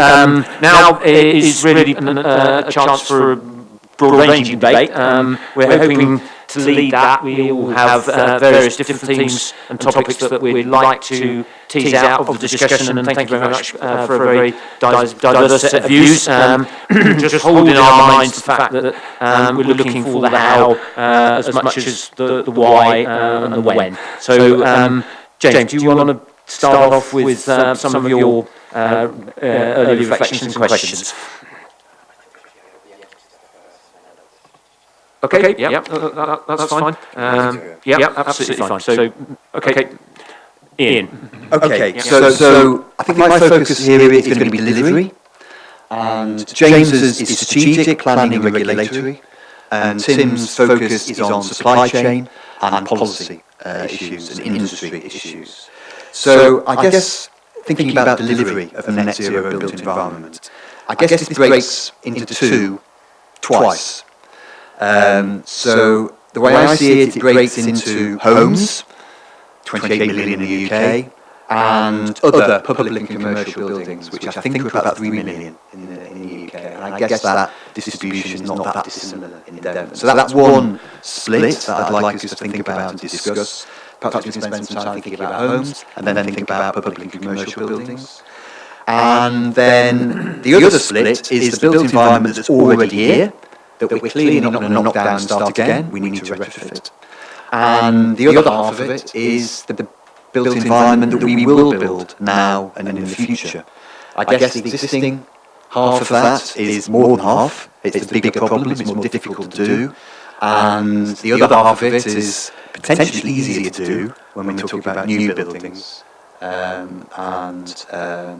now is really a chance for a broad-ranging debate. We're hoping to lead that. We all have various different themes and topics that we'd like to tease out of the discussion, and thank you very much for a very diverse set of views. Just holding our minds the fact that we're looking for the how as much as the why and the when. So, James, do you want to start off with some of your early reflections and questions? Okay, yeah, that's fine. Yeah, absolutely fine. So, okay, Ian. Okay, so I think my focus here is going to be delivery, and James's is strategic, planning and regulatory, and Tim's focus is on supply chain and policy issues and industry issues. So I guess thinking about delivery of a net zero built environment, I guess this breaks into two twice. So the way I see it, it breaks into homes, 28 million in the UK, and other public and commercial buildings, which I think are about 3 million in the UK. And I guess that distribution is not that dissimilar in Devon. So that's one split that I'd like us to think about and discuss. Perhaps we can spend some time thinking about homes, and then think about public and commercial buildings. And then the other split is the built environment that's already here, that we're clearly not going to knock down and start again. We need to retrofit. And the other half of it is the built environment that we will build now and in the future. I guess the existing half of that is more than half. It's the bigger problem, it's more difficult to do. And the other half of it is potentially easier to do when we're talking about new buildings and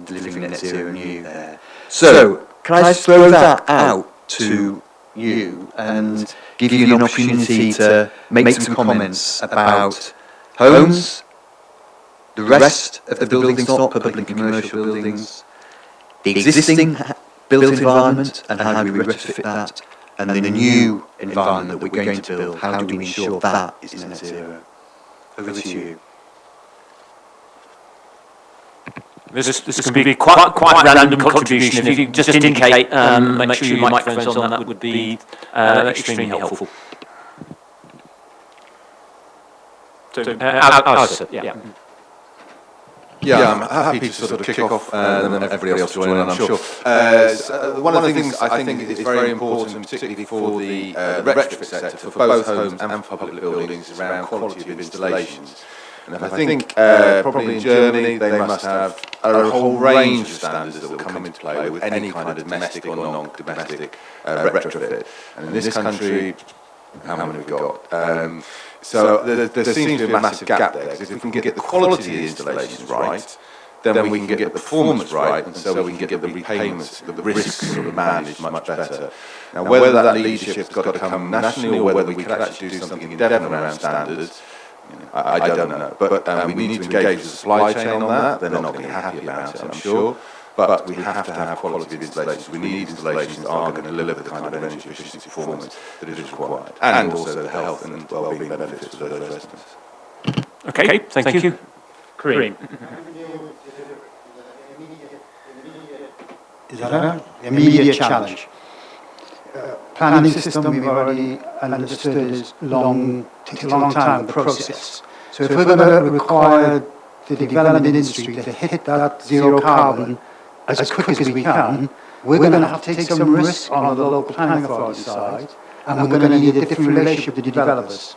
delivering net zero new there. So, can I just throw that out to you and give you an opportunity to make some comments about homes, the rest of the building stock, public and commercial buildings, the existing built environment and how do we retrofit that, and then the new environment that we're going to build, how do we ensure that is net zero? Over to you. This can be quite random contribution. If you just indicate, make sure your microphone's on, that would be extremely helpful. So, Alistair, yeah. Yeah, I'm happy to sort of kick off and then everybody else join in, I'm sure. One of the things I think is very important, particularly for the retrofit sector, for both homes and for public buildings, is around quality of installations. And I think probably in Germany they must have a whole range of standards that will come into play with any kind of domestic or non-domestic retrofit. And in this country, how many have we got? So there seems to be a massive gap there, because if we can get the quality of the installations right, then we can get the performance right, and so we can get the repayments, the risks sort of managed much better. Now, whether that leadership's got to come nationally or whether we could actually do something in Devon around standards, I don't know. But we need to engage with the supply chain on that. They're not going to be happy about it, I'm sure. But we have to have quality of installations. We need installations that are going to deliver the kind of energy efficiency performance that is required, and also the health and well-being benefits for those residents. Okay, thank you. Kareem. Is that right? Immediate challenge. Planning system we've already understood is takes a long time, the process. So if we're going to require the development industry to hit that zero carbon as quick as we can, we're going to have to take some risk on the local planning authority side, and we're going to need a different relationship with the developers.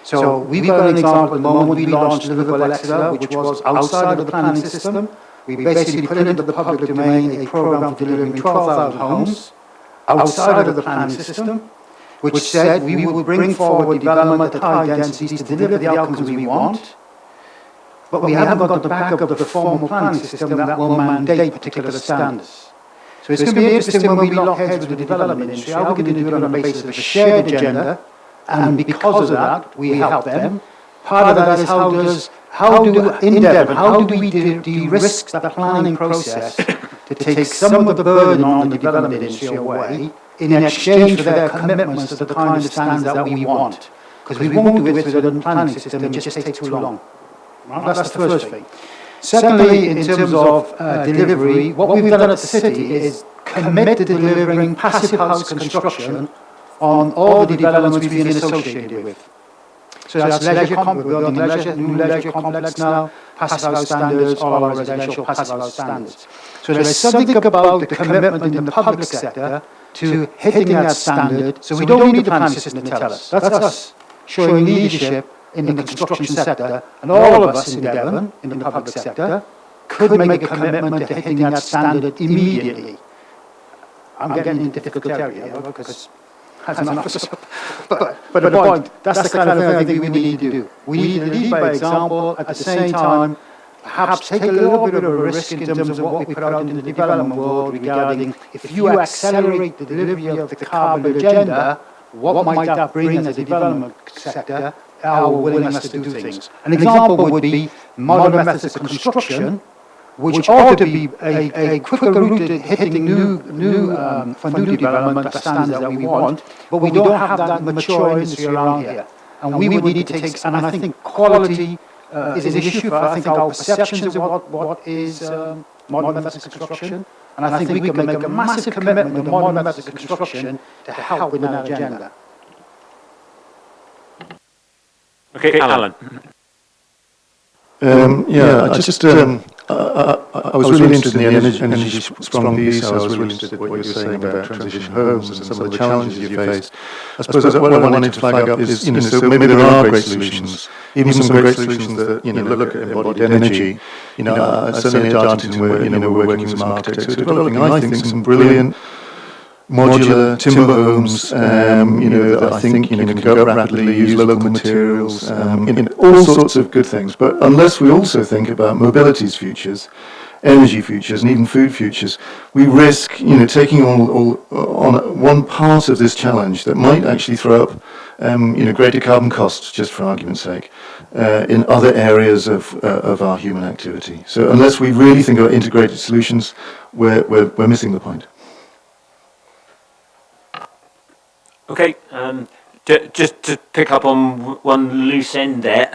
So we've got an example at the moment. We launched Livable Excellence, which was outside of the planning system. We basically put into the public domain a program for delivering 12,000 homes outside of the planning system, which said we would bring forward development at high densities to deliver the outcomes we want, but we haven't got the backup of the formal planning system that will mandate particular standards. So it's going to be interesting when we lock heads with the development industry, how we're going to do it on the basis of a shared agenda, and because of that, we help them. Part of that is how do we de-risk the planning process to take some of the burden on the development industry away in exchange for their commitments to the kind of standards that we want. Because we won't do it through the planning system, it just takes too long. Right? That's the first thing. Secondly, in terms of delivery, what we've done at the city is commit to delivering passive house construction on all the developments we've been associated with. So that's we're building new leisure complex now, passive house standards, all our residential passive house standards. So there's something about the commitment in the public sector to hitting that standard, so we don't need the planning system to tell us. That's us showing leadership in the construction sector, and all of us in Devon, in the public sector, could make a commitment to hitting that standard immediately. I'm getting into difficult area because but the point, that's the kind of thing I think we need to do. We need to lead by example, at the same time, perhaps take a little bit of a risk in terms of what we put out into the development world regarding if you accelerate the delivery of the carbon agenda, what might that bring as a development sector, our willingness to do things. An example would be modern methods of construction, which ought to be a quicker route to hitting new development standards that we want, but we don't have that mature industry around here. And we would need to take, and I think quality is an issue for, I think, our perceptions of what is modern methods of construction, and I think we can make a massive commitment to modern methods of construction to help with that agenda. Okay, Alan. I was really interested in the energy sprung piece. I was really interested in what you were saying about transition homes and some of the challenges you face. I suppose what I wanted to flag up is, so maybe there are great solutions, even some great solutions that, look at embodied energy. Certainly at Dartington, we're working with some architects who are developing, I think, some brilliant modular timber homes, that I think, can go up rapidly, use local materials, all sorts of good things. But unless we also think about mobility's futures, energy futures, and even food futures, we risk, taking on one part of this challenge that might actually throw up, greater carbon costs, just for argument's sake, in other areas of our human activity. So unless we really think about integrated solutions, we're missing the point. Okay, just to pick up on one loose end there,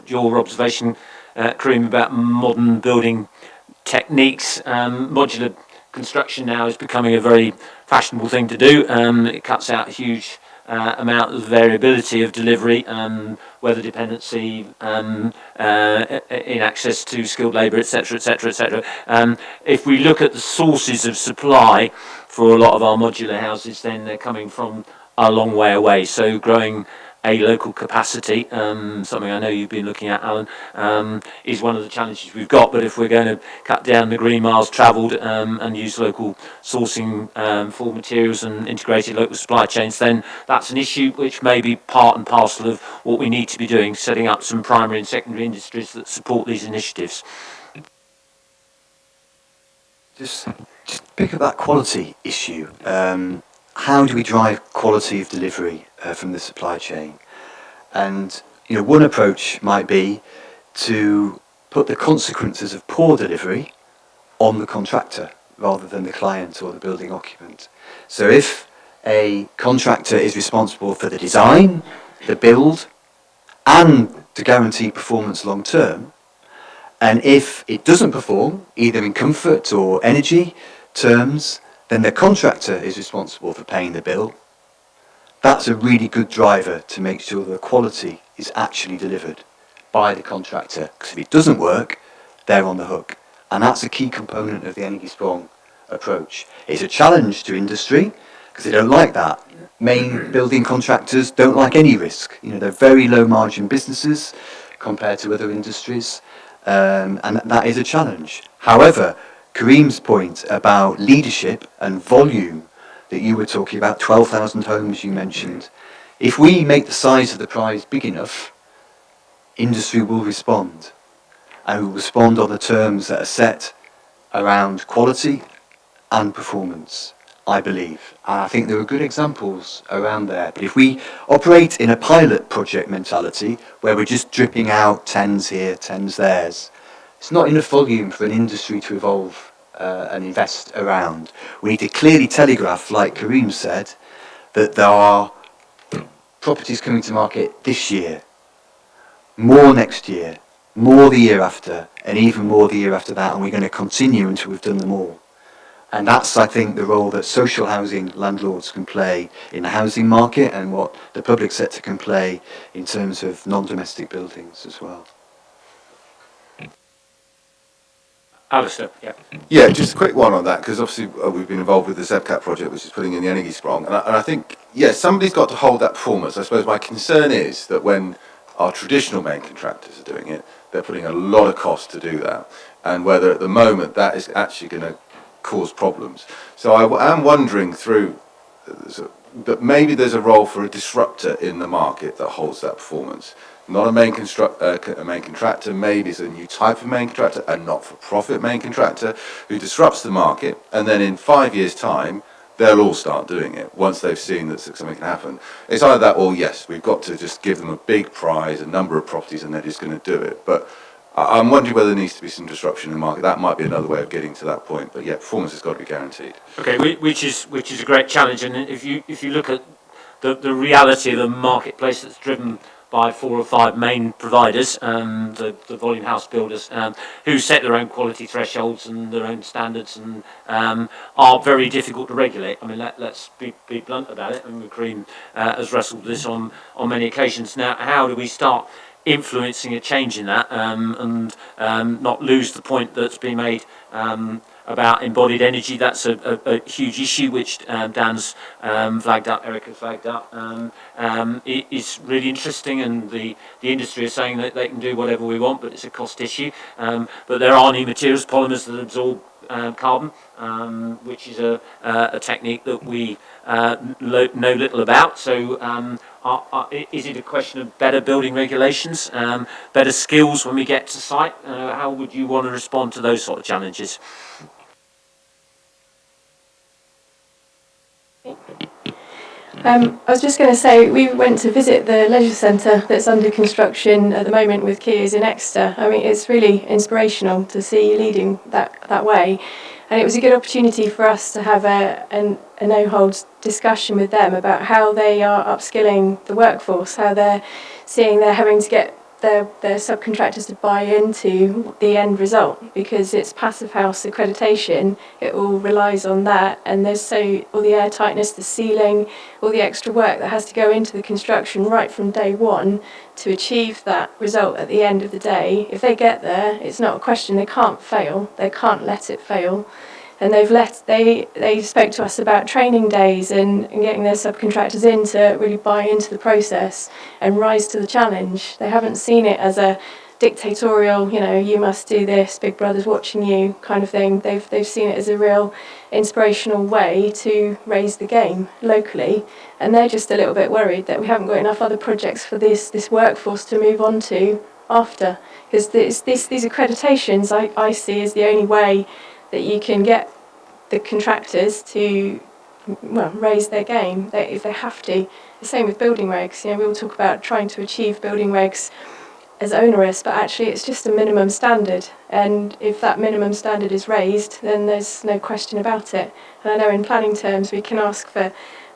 your observation, Kareem, about modern building techniques. Modular construction now is becoming a very fashionable thing to do. It cuts out a huge amount of variability of delivery, weather dependency, in access to skilled labour, etc., etc., etc. If we look at the sources of supply for a lot of our modular houses, then they're coming from a long way away. So growing a local capacity, something I know you've been looking at, Alan, is one of the challenges we've got. But if we're going to cut down the green miles travelled and use local sourcing for materials and integrated local supply chains, then that's an issue which may be part and parcel of what we need to be doing, setting up some primary and secondary industries that support these initiatives. Just pick up that quality issue. How do we drive quality of delivery from the supply chain? And one approach might be to put the consequences of poor delivery on the contractor rather than the client or the building occupant. So if a contractor is responsible for the design, the build, and to guarantee performance long term, and if it doesn't perform, either in comfort or energy terms, then the contractor is responsible for paying the bill. That's a really good driver to make sure the quality is actually delivered by the contractor. Because if it doesn't work, they're on the hook. And that's a key component of the energy strong approach. It's a challenge to industry because they don't like that. Main building contractors don't like any risk. You know, they're very low margin businesses compared to other industries, and that is a challenge. However, Kareem's point about leadership and volume that you were talking about, 12,000 homes you mentioned, if we make the size of the prize big enough, industry will respond, and will respond on the terms that are set around quality and performance, I believe. And I think there are good examples around there. But if we operate in a pilot project mentality, where we're just dripping out 10s here, 10s theirs, it's not enough volume for an industry to evolve and invest around. We need to clearly telegraph, like Kareem said, that there are properties coming to market this year, more next year, more the year after, and even more the year after that, and we're going to continue until we've done them all. And that's, I think, the role that social housing landlords can play in the housing market, and what the public sector can play in terms of non-domestic buildings as well. Alistair, yeah. Yeah, just a quick one on that, because obviously we've been involved with the ZCAP project, which is putting in the energy sprong, and I think, yes, somebody's got to hold that performance. I suppose my concern is that when our traditional main contractors are doing it, they're putting a lot of cost to do that, and whether at the moment that is actually going to cause problems. So I am wondering through that maybe there's a role for a disruptor in the market that holds that performance. Not a main contractor, maybe it's a new type of main contractor, a not-for-profit main contractor who disrupts the market, and then in 5 years' time, they'll all start doing it once they've seen that something can happen. It's either that or, yes, we've got to just give them a big prize, a number of properties, and they're just going to do it. But I'm wondering whether there needs to be some disruption in the market. That might be another way of getting to that point. But yeah, performance has got to be guaranteed. Okay, which is a great challenge. And if you look at the reality of the marketplace that's driven by 4 or 5 main providers, the volume house builders, who set their own quality thresholds and their own standards, and are very difficult to regulate. I mean, let's be blunt about it. And Kareem has wrestled with this on many occasions. Now, how do we start influencing a change in that, and not lose the point that's been made about embodied energy? That's a huge issue, which Dan's flagged up, Erica's flagged up. It is really interesting, and the industry is saying that they can do whatever we want, but it's a cost issue. But there are new materials, polymers that absorb carbon, which is a technique that we know little about. So is it a question of better building regulations, better skills when we get to site? How would you want to respond to those sort of challenges? I was just going to say, we went to visit the leisure centre that's under construction at the moment with Kiers in Exeter. I mean, it's really inspirational to see you leading that way. And it was a good opportunity for us to have a no-holds discussion with them about how they are upskilling the workforce, how they're seeing they're having to get their subcontractors to buy into the end result, because it's passive house accreditation. It all relies on that, and there's all the air tightness, the ceiling, all the extra work that has to go into the construction right from day one to achieve that result at the end of the day. If they get there, it's not a question. They can't fail. They can't let it fail. And they spoke to us about training days and getting their subcontractors in to really buy into the process and rise to the challenge. They haven't seen it as a dictatorial, you must do this, Big Brother's watching you kind of thing. They've seen it as a real inspirational way to raise the game locally, and they're just a little bit worried that we haven't got enough other projects for this workforce to move on to after. Because these accreditations I see as the only way that you can get the contractors to raise their game if they have to. The same with building regs. We all talk about trying to achieve building regs as onerous, but actually it's just a minimum standard. And if that minimum standard is raised, then there's no question about it. And I know in planning terms we can ask for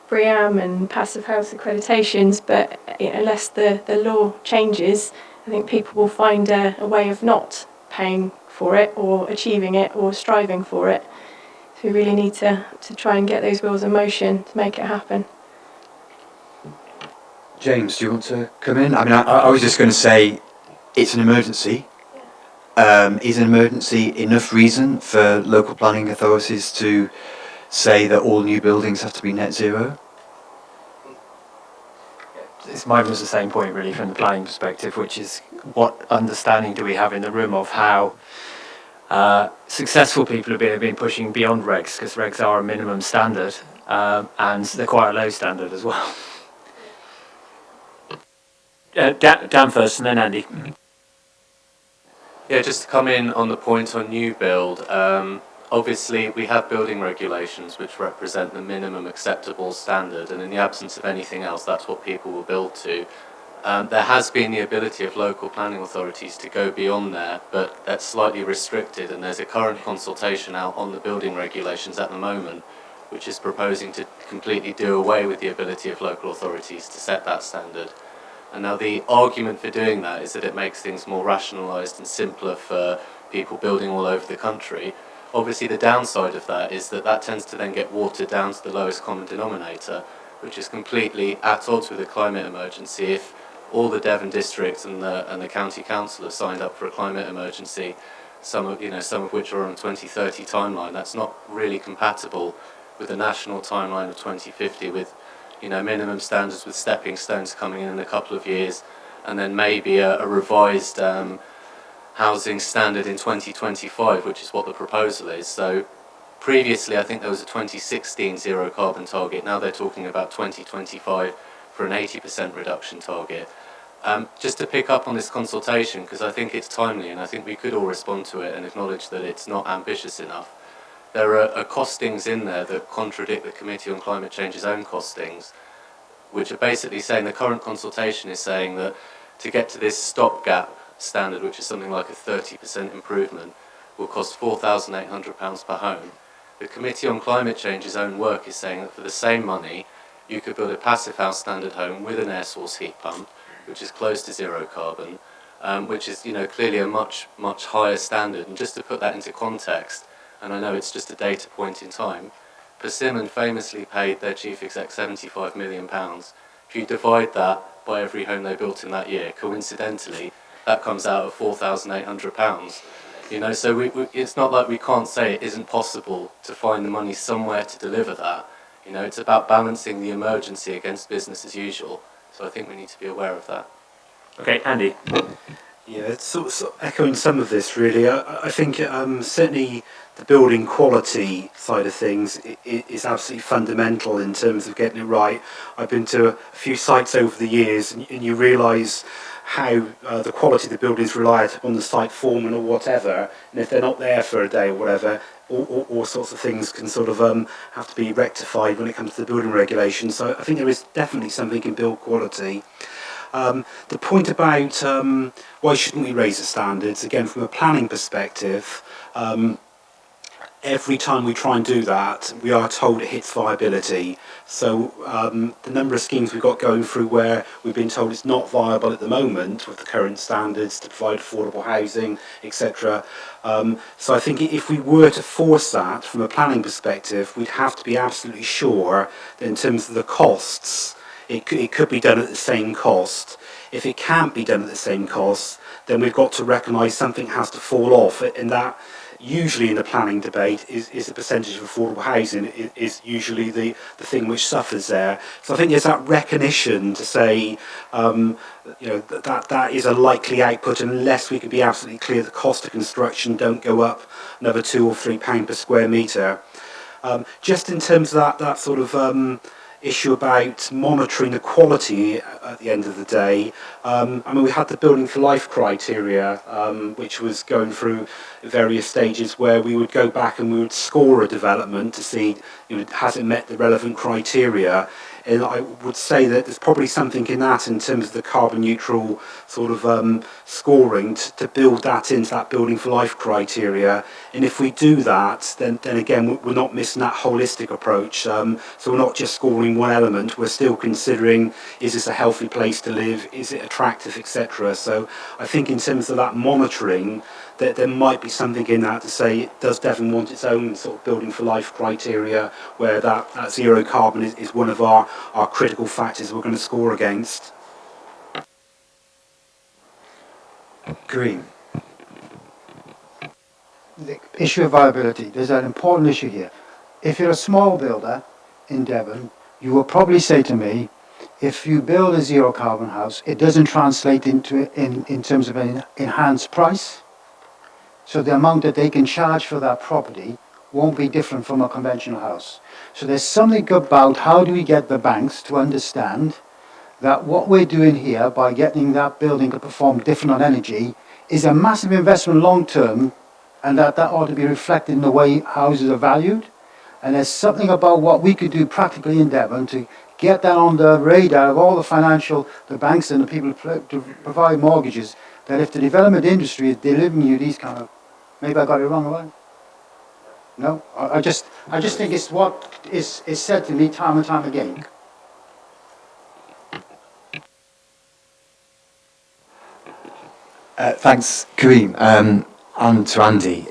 BREEAM and passive house accreditations, but unless the law changes, I think people will find a way of not paying for it or achieving it or striving for it. So we really need to try and get those wheels in motion to make it happen. James, do you want to come in? I mean, I was just going to say it's an emergency. Is an emergency enough reason for local planning authorities to say that all new buildings have to be net zero? Mine was the same point really from the planning perspective, which is what understanding do we have in the room of how successful people have been pushing beyond regs, because regs are a minimum standard, and they're quite a low standard as well. Dan first and then Andy. Yeah, just to come in on the point on new build, obviously we have building regulations which represent the minimum acceptable standard, and in the absence of anything else, that's what people will build to. There has been the ability of local planning authorities to go beyond there, but that's slightly restricted, and there's a current consultation out on the building regulations at the moment, which is proposing to completely do away with the ability of local authorities to set that standard. And now the argument for doing that is that it makes things more rationalised and simpler for people building all over the country. Obviously the downside of that is that that tends to then get watered down to the lowest common denominator, which is completely at odds with the climate emergency. If all the Devon districts and the county council have signed up for a climate emergency, some of which are on a 2030 timeline, that's not really compatible with the national timeline of 2050, with minimum standards with stepping stones coming in a couple of years, and then maybe a revised housing standard in 2025, which is what the proposal is. So previously I think there was a 2016 zero carbon target, now they're talking about 2025 for an 80% reduction target. Just to pick up on this consultation, because I think it's timely and I think we could all respond to it and acknowledge that it's not ambitious enough. There are costings in there that contradict the Committee on Climate Change's own costings, which are basically saying the current consultation is saying that to get to this stopgap standard, which is something like a 30% improvement, will cost £4,800 per home. The Committee on Climate Change's own work is saying that for the same money, you could build a passive house standard home with an air source heat pump, which is close to zero carbon, which is clearly a much higher standard. And just to put that into context, and I know it's just a data point in time, Persimmon famously paid their chief exec £75 million. If you divide that by every home they built in that year, coincidentally, that comes out of £4,800. So it's not like we can't say it isn't possible to find the money somewhere to deliver that. It's about balancing the emergency against business as usual. So I think we need to be aware of that. Okay, Andy. Yeah, it's sort of echoing some of this really. I think certainly the building quality side of things is absolutely fundamental in terms of getting it right. I've been to a few sites over the years, and you realise how the quality of the buildings relies upon the site foreman or whatever, and if they're not there for a day or whatever, all sorts of things can sort of have to be rectified when it comes to the building regulations. So I think there is definitely something in build quality. The point about why shouldn't we raise the standards, again from a planning perspective, every time we try and do that, we are told it hits viability. So the number of schemes we've got going through where we've been told it's not viable at the moment with the current standards to provide affordable housing, etc. So I think if we were to force that from a planning perspective, we'd have to be absolutely sure that in terms of the costs, it could be done at the same cost. If it can't be done at the same cost, then we've got to recognise something has to fall off, and that usually in the planning debate is the percentage of affordable housing is usually the thing which suffers there. So I think there's that recognition to say that is a likely output unless we can be absolutely clear the cost of construction don't go up another £2 or £3 per square metre. Just in terms of that sort of issue about monitoring the quality at the end of the day. We had the Building for Life criteria, which was going through various stages where we would go back and we would score a development to see has it met the relevant criteria. And I would say that there's probably something in that in terms of the carbon neutral sort of scoring to build that into that Building for Life criteria. And if we do that, then again, we're not missing that holistic approach. So we're not just scoring one element, we're still considering, is this a healthy place to live, is it attractive, etc. So I think in terms of that monitoring, that there might be something in that to say, does Devon want its own sort of Building for Life criteria where that zero carbon is one of our critical factors we're going to score against. Green. The issue of viability, there's an important issue here. if you're a small builder in Devon, you will probably say to me, if you build a zero carbon house, it doesn't translate into in terms of an enhanced price. So the amount that they can charge for that property won't be different from a conventional house. So there's something about how do we get the banks to understand that what we're doing here by getting that building to perform different on energy is a massive investment long term, and that ought to be reflected in the way houses are valued. And there's something about what we could do practically in Devon to get that on the radar of all the banks and the people to provide mortgages, that if the development industry is delivering you these kind of, maybe I got it wrong, right? No? I just think it's what is said to me time and time again. Thanks, Kareem, and to Andy.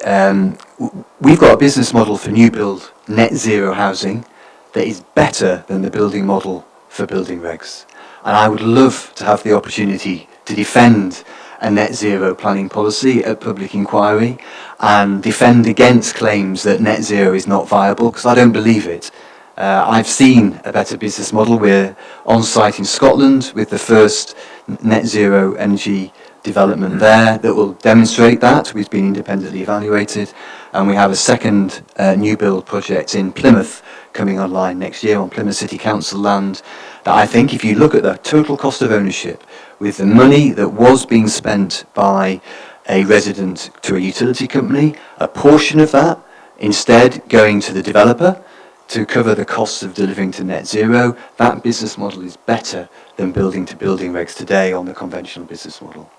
We've got a business model for new build net zero housing that is better than the building model for building regs. And I would love to have the opportunity to defend a net zero planning policy at public inquiry and defend against claims that net zero is not viable, because I don't believe it. I've seen a better business model. We're on site in Scotland with the first net zero energy development there that will demonstrate that. We've been independently evaluated, and we have a second new build project in Plymouth coming online next year on Plymouth City Council land that I think, if you look at the total cost of ownership with the money that was being spent by a resident to a utility company, a portion of that instead going to the developer to cover the costs of delivering to net zero, that business model is better than building to building regs today on the conventional business model.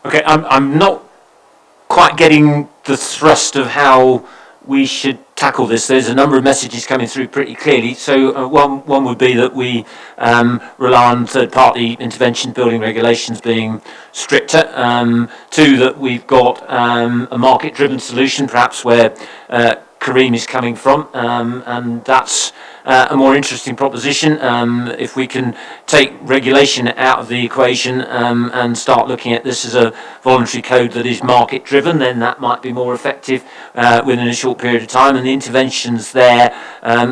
Okay, I'm not quite getting the thrust of how we should tackle this. There's a number of messages coming through pretty clearly. So one would be that we rely on third-party intervention building regulations being stricter. Two, that we've got a market-driven solution, perhaps where Kareem is coming from, and that's a more interesting proposition. If we can take regulation out of the equation and start looking at this as a voluntary code that is market driven, then that might be more effective within a short period of time. And the interventions there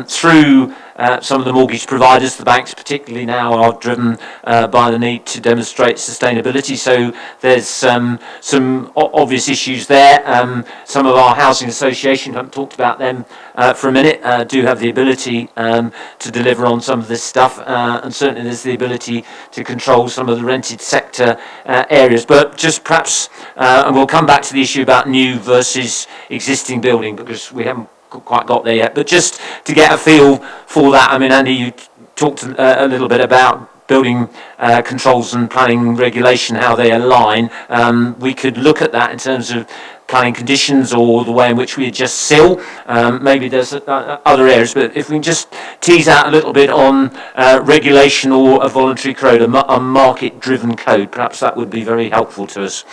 through some of the mortgage providers, the banks particularly now, are driven by the need to demonstrate sustainability. So there's some obvious issues there. Some of our housing associations, I haven't talked about them for a minute, do have the ability to deliver on some of this stuff, and certainly there's the ability to control some of the rented sector areas. But just perhaps, and we'll come back to the issue about new versus existing building, because we haven't quite got there yet, but just to get a feel for that. I mean, Andy, you talked a little bit about building controls and planning regulation, how they align. We could look at that in terms of planning conditions or the way in which we adjust sill. Maybe there's other areas, but if we can just tease out a little bit on regulation or a voluntary code, a market-driven code, perhaps that would be very helpful to us.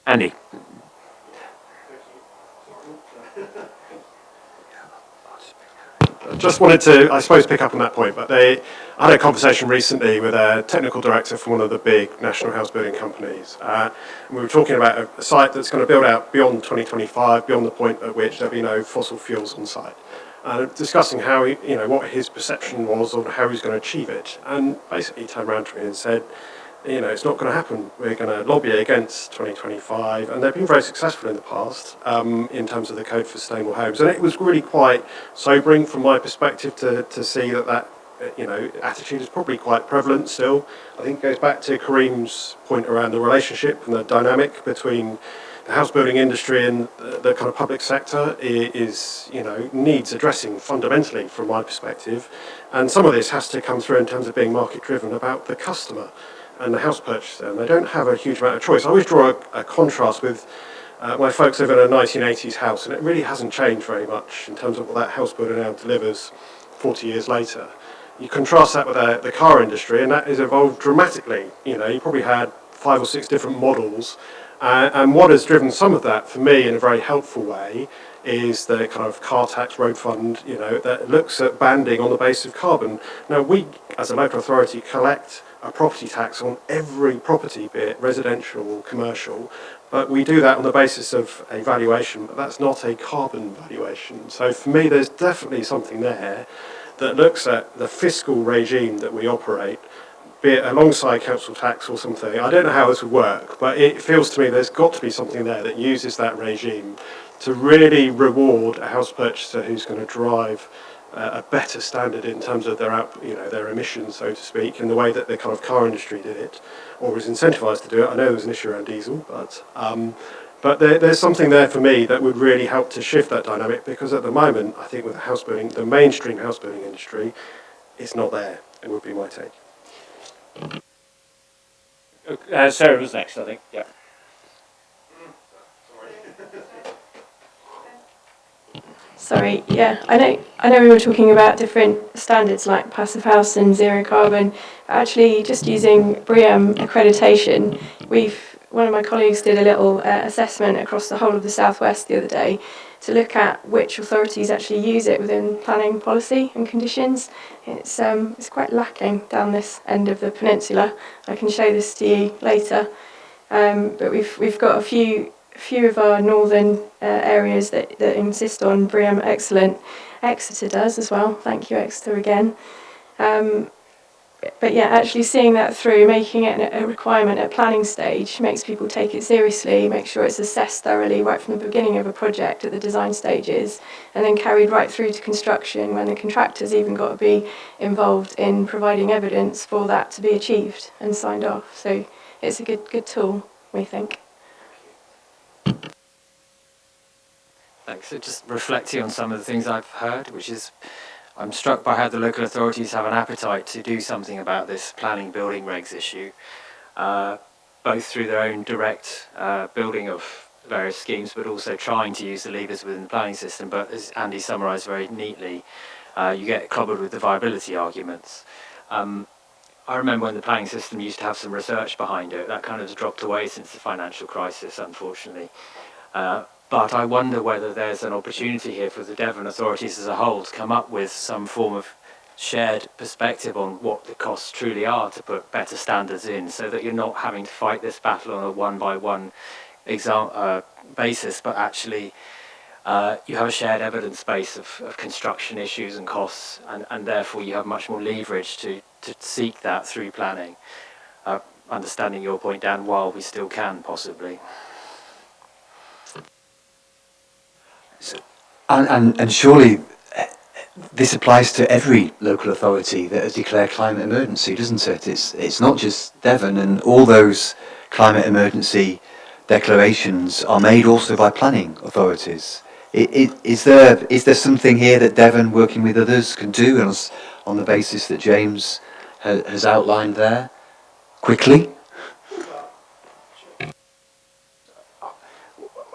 Andy. Just wanted to, I suppose, pick up on that point, but I had a conversation recently with a technical director from one of the big national house building companies. And we were talking about a site that's going to build out beyond 2025, beyond the point at which there'll be no fossil fuels on site. And discussing how, what his perception was of how he's going to achieve it. And basically he turned around to me and said, it's not going to happen. We're going to lobby against 2025, and they've been very successful in the past in terms of the Code for Sustainable Homes. And it was really quite sobering from my perspective to see that attitude is probably quite prevalent still. I think it goes back to Kareem's point around the relationship and the dynamic between the house building industry and the kind of public sector is needs addressing fundamentally from my perspective. And some of this has to come through in terms of being market driven about the customer and the house purchaser, and they don't have a huge amount of choice. I always draw a contrast with my folks live in a 1980s house, and it really hasn't changed very much in terms of what that house builder now delivers 40 years later. You contrast that with the car industry, and that has evolved dramatically. You probably had 5 or 6 different models, and what has driven some of that for me in a very helpful way is the kind of car tax road fund, that looks at banding on the basis of carbon. Now, we, as a local authority, collect a property tax on every property, be it residential or commercial, but we do that on the basis of a valuation, but that's not a carbon valuation. So for me, there's definitely something there that looks at the fiscal regime that we operate, be it alongside council tax or something. I don't know how this would work, but it feels to me there's got to be something there that uses that regime to really reward a house purchaser who's going to drive a better standard in terms of their emissions, so to speak, in the way that the kind of car industry did it, or was incentivised to do it. I know there was an issue around diesel, but there's something there for me that would really help to shift that dynamic, because at the moment, I think with the mainstream house building industry, it's not there. It would be my take. Sarah was next, I think. Yeah. Sorry, yeah, I know we were talking about different standards like passive house and zero carbon. Actually, just using BREEAM accreditation, one of my colleagues did a little assessment across the whole of the southwest the other day to look at which authorities actually use it within planning policy and conditions. It's quite lacking down this end of the peninsula. I can show this to you later, but we've got a few of our northern areas that insist on BREEAM excellent. Exeter does as well. Thank you, Exeter, again. But yeah, actually seeing that through, making it a requirement at planning stage, makes people take it seriously, make sure it's assessed thoroughly right from the beginning of a project at the design stages, and then carried right through to construction when the contractor's even got to be involved in providing evidence for that to be achieved and signed off. So it's a good tool, we think. Thanks. So just reflecting on some of the things I've heard, which is I'm struck by how the local authorities have an appetite to do something about this planning building regs issue, both through their own direct building of various schemes, but also trying to use the levers within the planning system. But as Andy summarised very neatly, you get clobbered with the viability arguments. I remember when the planning system used to have some research behind it. That kind of has dropped away since the financial crisis, unfortunately. But I wonder whether there's an opportunity here for the Devon authorities as a whole to come up with some form of shared perspective on what the costs truly are to put better standards in, so that you're not having to fight this battle on a one-by-one basis, but actually you have a shared evidence base of construction issues and costs, and therefore you have much more leverage to seek that through planning. Understanding your point, Dan, while we still can, possibly. And surely this applies to every local authority that has declared climate emergency, doesn't it? It's not just Devon, and all those climate emergency declarations are made also by planning authorities. Is there something here that Devon, working with others, can do on the basis that James has outlined there? Quickly?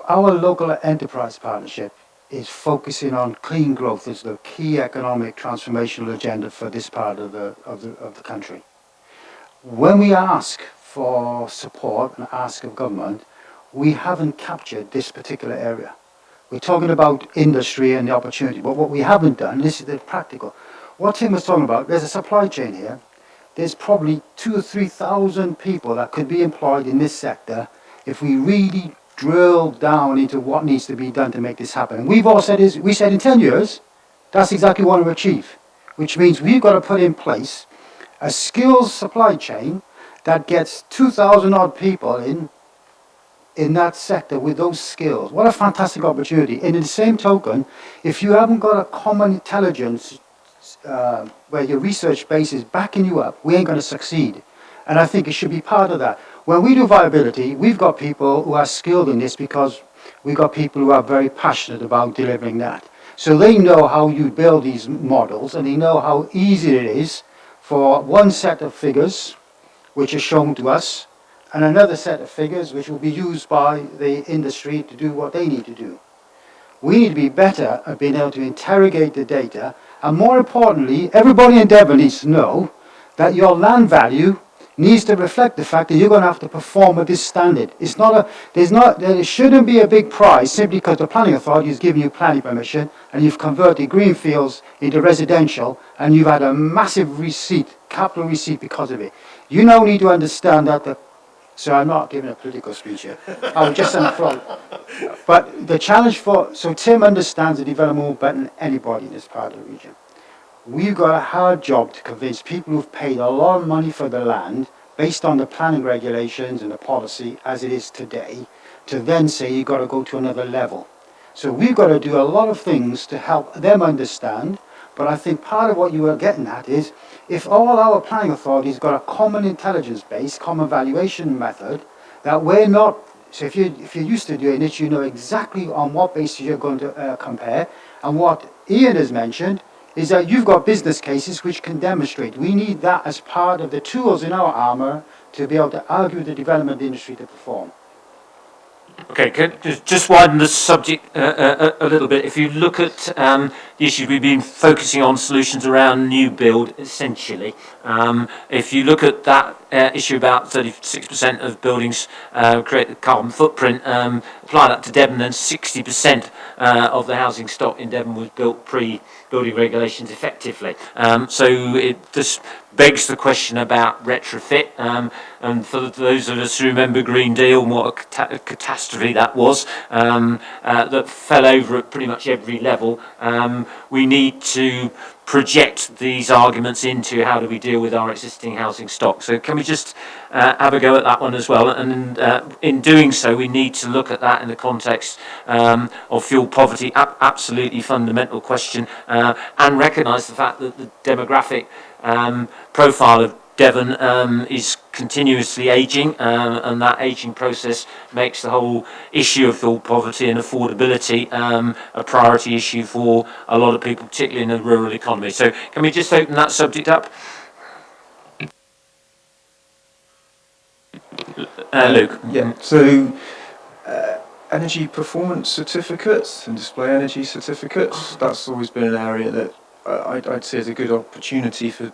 Our local enterprise partnership is focusing on clean growth as the key economic transformational agenda for this part of the country. When we ask for support and ask of government, we haven't captured this particular area. We're talking about industry and the opportunity, but what we haven't done, this is the practical. What Tim was talking about, there's a supply chain here. There's probably 2,000 or 3,000 people that could be employed in this sector if we really drill down into what needs to be done to make this happen. And we've all said we said in 10 years, that's exactly what we want to achieve, which means we've got to put in place a skills supply chain that gets 2,000 odd people in that sector with those skills. What a fantastic opportunity. And in the same token, if you haven't got a common intelligence where your research base is backing you up, we ain't going to succeed. And I think it should be part of that. When we do viability, we've got people who are skilled in this because we've got people who are very passionate about delivering that. So they know how you build these models, and they know how easy it is for one set of figures, which is shown to us, and another set of figures which will be used by the industry to do what they need to do. We need to be better at being able to interrogate the data, and more importantly, everybody in Devon needs to know that your land value needs to reflect the fact that you're going to have to perform at this standard. It's not there shouldn't be a big prize simply because the planning authority is giving you planning permission and you've converted greenfields into residential and you've had a massive capital receipt because of it. You now need to understand that so I'm not giving a political speech here. I'm just on the front. But the challenge so Tim understands the development more better than anybody in this part of the region. We've got a hard job to convince people who've paid a lot of money for the land, based on the planning regulations and the policy as it is today, to then say you've got to go to another level. So we've got to do a lot of things to help them understand, but I think part of what you were getting at is, if all our planning authorities got a common intelligence base, common valuation method, that we're not, so if you're used to doing it, you know exactly on what basis you're going to compare, and what Ian has mentioned is that you've got business cases which can demonstrate. We need that as part of the tools in our armour to be able to argue with the development industry to perform. Okay, just widen the subject a little bit. If you look at the issue, we've been focusing on solutions around new build, essentially. If you look at that issue about 36% of buildings create a carbon footprint, apply that to Devon, then 60% of the housing stock in Devon was built pre-building regulations effectively. So it just begs the question about retrofit. And for those of us who remember Green Deal and what a catastrophe that was, that fell over at pretty much every level, we need to project these arguments into how do we deal with our existing housing stock. So can we just have a go at that one as well? And in doing so, we need to look at that in the context of fuel poverty, absolutely fundamental question, and recognise the fact that the demographic profile of Devon is continuously ageing, and that ageing process makes the whole issue of fuel poverty and affordability a priority issue for a lot of people, particularly in the rural economy. So can we just open that subject up? Luke. Yeah, so energy performance certificates and display energy certificates, that's always been an area that I'd say is a good opportunity for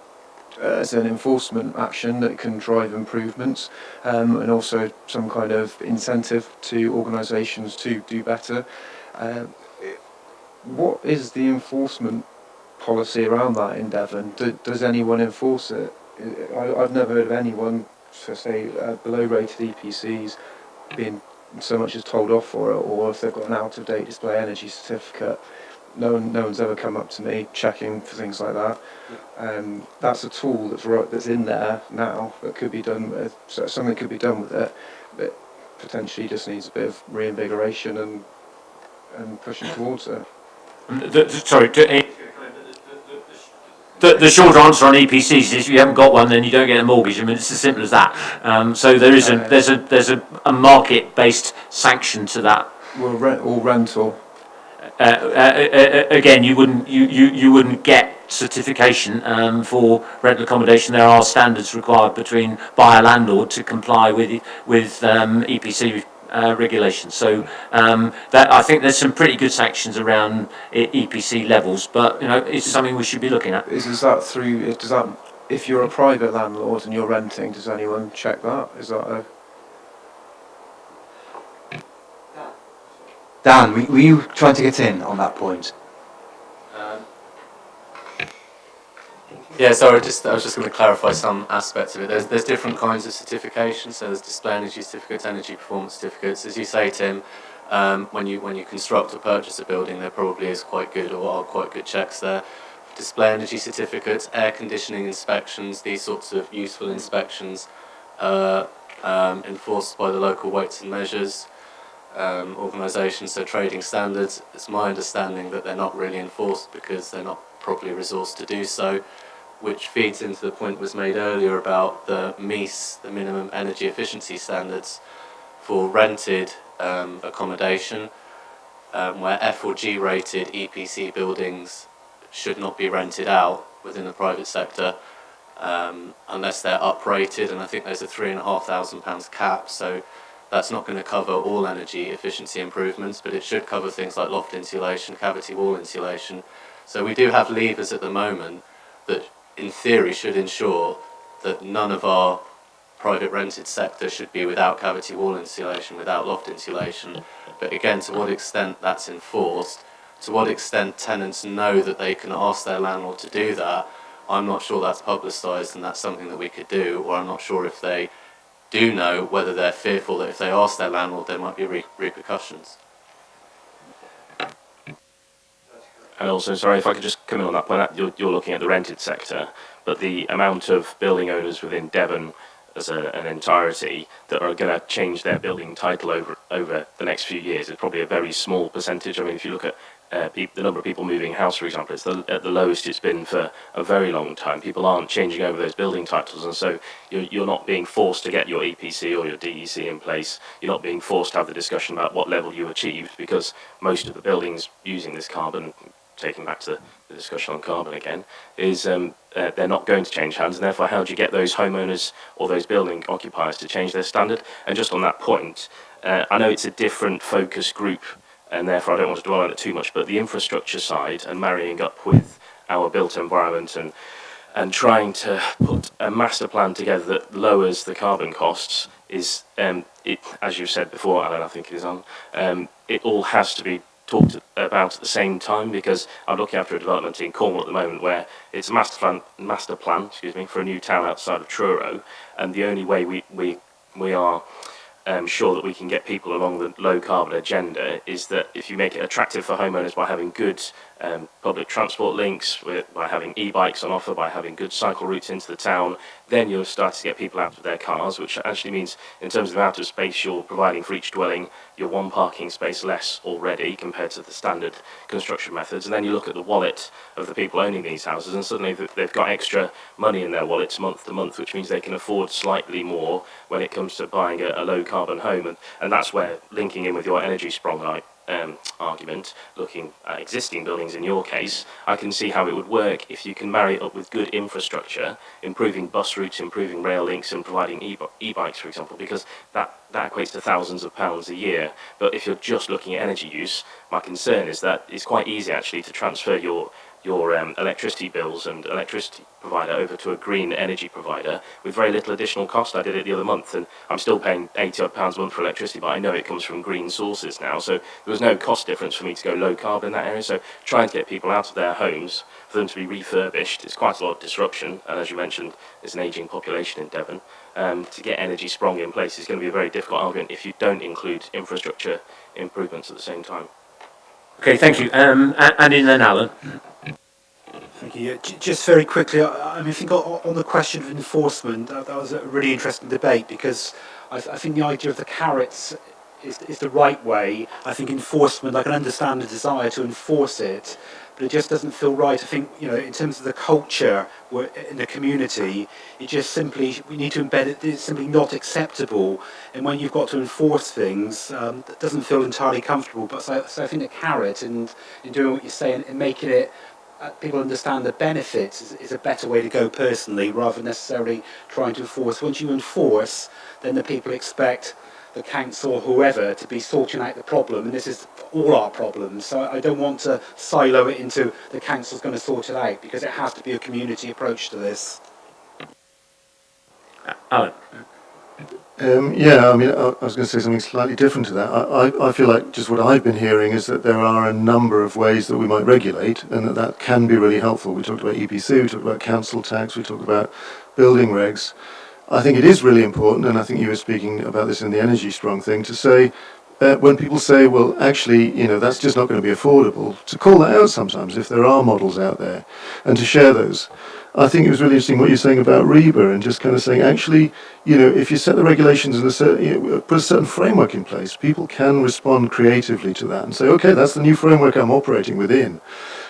as an enforcement action that can drive improvements, and also some kind of incentive to organisations to do better. What is the enforcement policy around that in Devon? Does anyone enforce it? I've never heard of anyone, for say, below rated EPCs being so much as told off for it, or if they've got an out-of-date display energy certificate. No one's ever come up to me checking for things like that. That's a tool that's in there now that could be done with. So something could be done with it, but potentially just needs a bit of reinvigoration and pushing towards it. The short answer on EPCs is if you haven't got one, then you don't get a mortgage. I mean, it's as simple as that. So there's a market-based sanction to that. Well, rental. Again, you wouldn't get certification for rental accommodation. There are standards required by a landlord to comply with EPC regulations. So that I think there's some pretty good sanctions around EPC levels, but it's something we should be looking at. Does that if you're a private landlord and you're renting, does anyone check that? Is that a Dan, were you trying to get in on that point? Yeah, sorry, I was just going to clarify some aspects of it. There's different kinds of certifications. So there's display energy certificates, energy performance certificates. As you say, Tim, when you construct or purchase a building, there probably is quite good or are quite good checks there. Display energy certificates, air conditioning inspections, these sorts of useful inspections enforced by the local weights and measures organisations, so trading standards. It's my understanding that they're not really enforced because they're not properly resourced to do so, which feeds into the point was made earlier about the MEES, the minimum energy efficiency standards for rented accommodation, where F or G rated EPC buildings should not be rented out within the private sector unless they're uprated, and I think there's a £3,500 cap, so that's not going to cover all energy efficiency improvements, but it should cover things like loft insulation, cavity wall insulation. So we do have levers at the moment that in theory should ensure that none of our private rented sector should be without cavity wall insulation, without loft insulation. But again, to what extent that's enforced, to what extent tenants know that they can ask their landlord to do that, I'm not sure that's publicised and that's something that we could do, or I'm not sure if they do know whether they're fearful that if they ask their landlord there might be repercussions. And also, sorry, if I could just come in on that point, you're looking at the rented sector, but the amount of building owners within Devon as an entirety that are going to change their building title over the next few years is probably a very small percentage. I mean, if you look at the number of people moving house, for example, it's at the lowest it's been for a very long time. People aren't changing over those building titles, and so you're not being forced to get your EPC or your DEC in place. You're not being forced to have the discussion about what level you achieved, because most of the buildings using this carbon, taking back to the discussion on carbon again, is they're not going to change hands, and therefore how do you get those homeowners or those building occupiers to change their standard? And just on that point, I know it's a different focus group, and therefore I don't want to dwell on it too much, but the infrastructure side and marrying up with our built environment and trying to put a master plan together that lowers the carbon costs is, as you said before, Alan, I think it is on, it all has to be talked about at the same time, because I'm looking after a development in Cornwall at the moment where it's a master plan for a new town outside of Truro, and the only way we are sure that we can get people along the low carbon agenda is that if you make it attractive for homeowners by having good public transport links, by having e-bikes on offer, by having good cycle routes into the town, then you'll start to get people out of their cars, which actually means in terms of the amount of space you're providing for each dwelling, you're one parking space less already compared to the standard construction methods. And then you look at the wallet of the people owning these houses, and suddenly they've got extra money in their wallets month to month, which means they can afford slightly more when it comes to buying a low carbon home. And that's where, linking in with your energy sprung argument, looking at existing buildings in your case, I can see how it would work if you can marry it up with good infrastructure, improving bus routes, improving rail links, and providing e-bikes, for example, because that equates to thousands of pounds a year. But if you're just looking at energy use, my concern is that it's quite easy actually to transfer your electricity bills and electricity provider over to a green energy provider with very little additional cost. I did it the other month, and I'm still paying £80 a month for electricity, but I know it comes from green sources now, so there was no cost difference for me to go low carbon in that area. So trying to get people out of their homes, for them to be refurbished, it's quite a lot of disruption, and as you mentioned, there's an ageing population in Devon. To get energy sprung in place is going to be a very difficult argument if you don't include infrastructure improvements at the same time. Okay, thank you. And in then Alan. Thank you. Just very quickly, I mean, I think on the question of enforcement, that was a really interesting debate, because I think the idea of the carrots is the right way. I think enforcement, I can understand the desire to enforce it, but it just doesn't feel right. I think, in terms of the culture in the community, it just simply, we need to embed it, it's simply not acceptable. And when you've got to enforce things, that doesn't feel entirely comfortable. But so I think the carrot and in doing what you say and making it, people understand the benefits is a better way to go personally, rather than necessarily trying to enforce. Once you enforce, then the people expect the council or whoever to be sorting out the problem, and this is all our problems. So I don't want to silo it into the council's going to sort it out, because it has to be a community approach to this. Alan. Yeah, I mean, I was going to say something slightly different to that. I feel like just what I've been hearing is that there are a number of ways that we might regulate, and that can be really helpful. We talked about EPC, we talked about council tax, we talked about building regs. I think it is really important, and I think you were speaking about this in the energy strong thing, to say, when people say, well, actually, that's just not going to be affordable, to call that out sometimes if there are models out there, and to share those. I think it was really interesting what you're saying about REBA, and just kind of saying, actually, if you set the regulations and put a certain framework in place, people can respond creatively to that and say, okay, that's the new framework I'm operating within.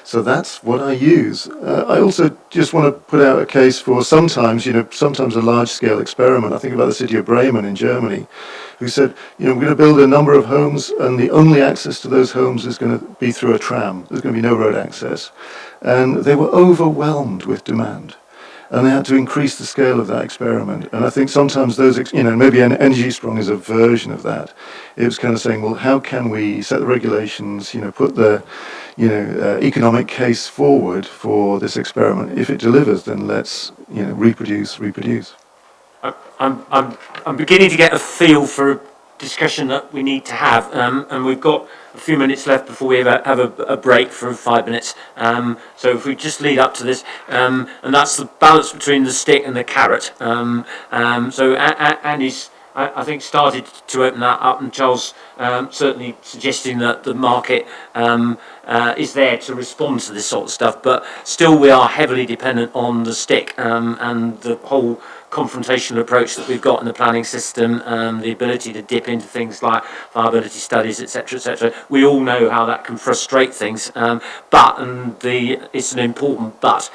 So that's what I use. I also just want to put out a case for sometimes a large-scale experiment. I think about the city of Bremen in Germany, who said, we're going to build a number of homes, and the only access to those homes is going to be through a tram. There's going to be no road access. And they were overwhelmed with demand. And they had to increase the scale of that experiment. And I think sometimes those, maybe an Energy Strong is a version of that. It was kind of saying, well, how can we set the regulations, put the, economic case forward for this experiment. If it delivers, then let's, reproduce. I'm beginning to get a feel for a discussion that we need to have, and we've got a few minutes left before we have a break for 5 minutes. So if we just lead up to this, and that's the balance between the stick and the carrot. So Andy's, I think, started to open that up, and Charles certainly suggesting that the market is there to respond to this sort of stuff, but still we are heavily dependent on the stick and the whole confrontational approach that we've got in the planning system, the ability to dip into things like viability studies, etc., etc. We all know how that can frustrate things, it's an important but.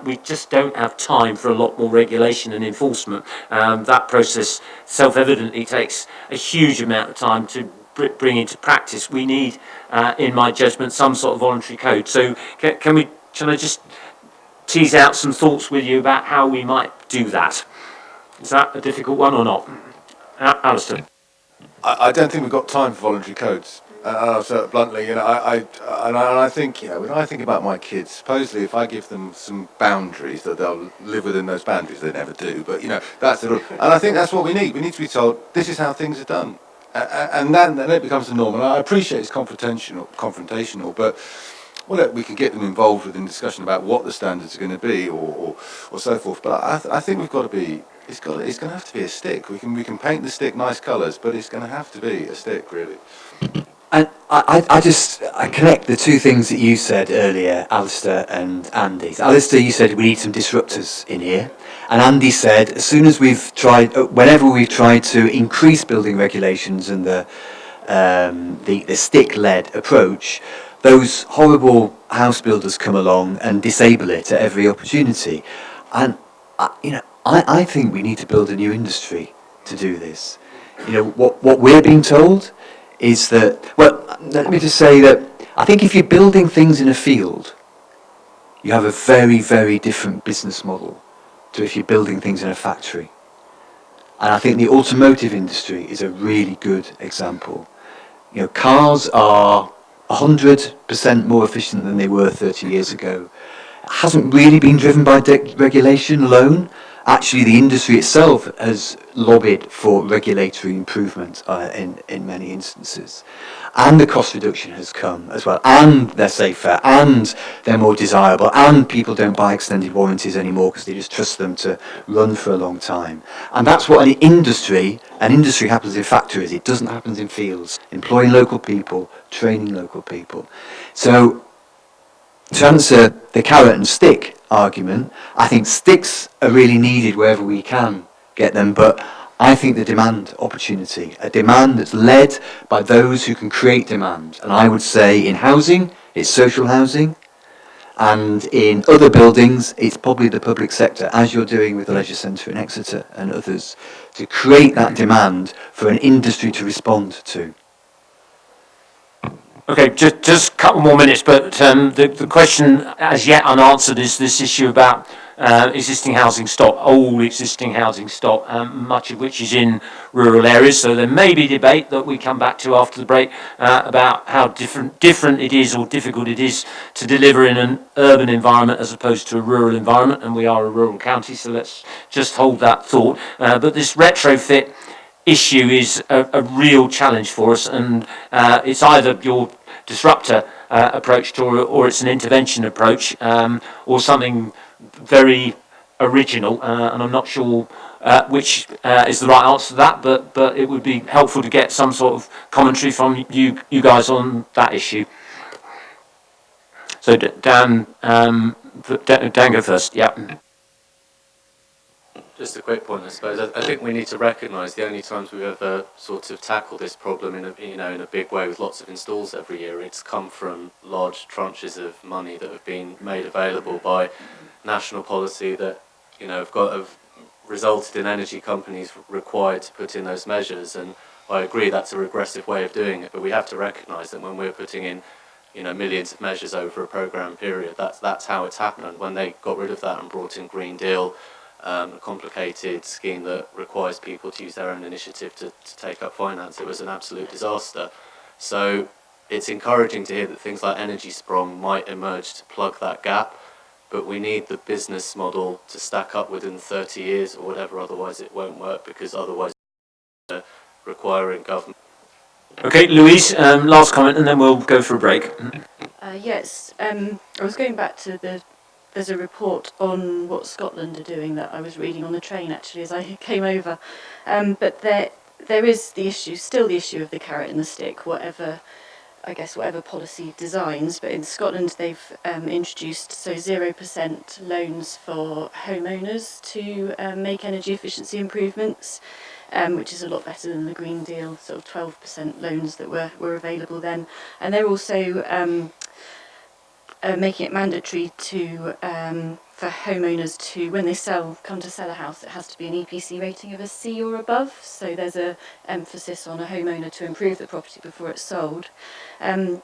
We just don't have time for a lot more regulation and enforcement. That process self-evidently takes a huge amount of time to bring into practice. We need, in my judgment, some sort of voluntary code. So can I just tease out some thoughts with you about how we might do that? Is that a difficult one or not? Alistair? I don't think we've got time for voluntary codes. I'll say it bluntly, you know, I think, you know, when I think about my kids, supposedly if I give them some boundaries, that they'll live within those boundaries. They never do, but, you know, that's the rule. And I think that's what we need. We need to be told, this is how things are done. And then it becomes the norm. And I appreciate it's confrontational, but well, look, we can get them involved within discussion about what the standards are going to be, or so forth. But I think we've got to be. It's going to have to be a stick. We can paint the stick nice colours, but it's going to have to be a stick, really. And I connect the two things that you said earlier, Alistair and Andy. So Alistair, you said we need some disruptors in here. And Andy said, as soon as whenever we've tried to increase building regulations and the stick-led approach, those horrible house builders come along and disable it at every opportunity. And, I think we need to build a new industry to do this. You know, what we're being told is that, well, let me just say that I think if you're building things in a field, you have a very, very different business model to if you're building things in a factory. And I think the automotive industry is a really good example. You know, cars are 100% more efficient than they were 30 years ago. It hasn't really been driven by regulation alone. Actually, the industry itself has lobbied for regulatory improvement in many instances. And the cost reduction has come as well. And they're safer, and they're more desirable, and people don't buy extended warranties anymore because they just trust them to run for a long time. And that's what an industry happens in factories. It doesn't happen in fields. Employing local people, training local people. So, to answer the carrot and stick argument, I think sticks are really needed wherever we can get them, but I think the demand opportunity, a demand that's led by those who can create demand, and I would say in housing, it's social housing, and in other buildings, it's probably the public sector, as you're doing with the Leisure Centre in Exeter and others, to create that demand for an industry to respond to. Okay, just a couple more minutes, but the question as yet unanswered is this issue about existing housing stock, old existing housing stock, much of which is in rural areas. So there may be debate that we come back to after the break about how different it is or difficult it is to deliver in an urban environment as opposed to a rural environment, and we are a rural county, so let's just hold that thought. But this retrofit issue is a real challenge for us, and it's either your disruptor approach or it's an intervention approach, or something very original, and I'm not sure which is the right answer to that, but it would be helpful to get some sort of commentary from you guys on that issue. So Dan, go first. Yeah. Just a quick point, I suppose. I think we need to recognise the only times we've ever sort of tackled this problem in a big way with lots of installs every year, it's come from large tranches of money that have been made available by national policy that have resulted in energy companies required to put in those measures. And I agree that's a regressive way of doing it, but we have to recognise that when we're putting in millions of measures over a programme period, that's how it's happened. When they got rid of that and brought in Green Deal, a complicated scheme that requires people to use their own initiative to take up finance, it was an absolute disaster. So it's encouraging to hear that things like Energy Sprong might emerge to plug that gap. but we need the business model to stack up within 30 years or whatever, otherwise it won't work, because otherwise requiring government. Okay, Louise, last comment and then we'll go for a break. Yes, I was going back to there's a report on what Scotland are doing that I was reading on the train actually as I came over. But there is the issue, still the issue of the carrot and the stick, whatever policy designs. But in Scotland they've introduced 0% loans for homeowners to make energy efficiency improvements, which is a lot better than the Green Deal sort of 12% loans that were available then. And they're also making it mandatory to for homeowners to, when they come to sell a house, it has to be an EPC rating of a C or above. So there's a emphasis on a homeowner to improve the property before it's sold. And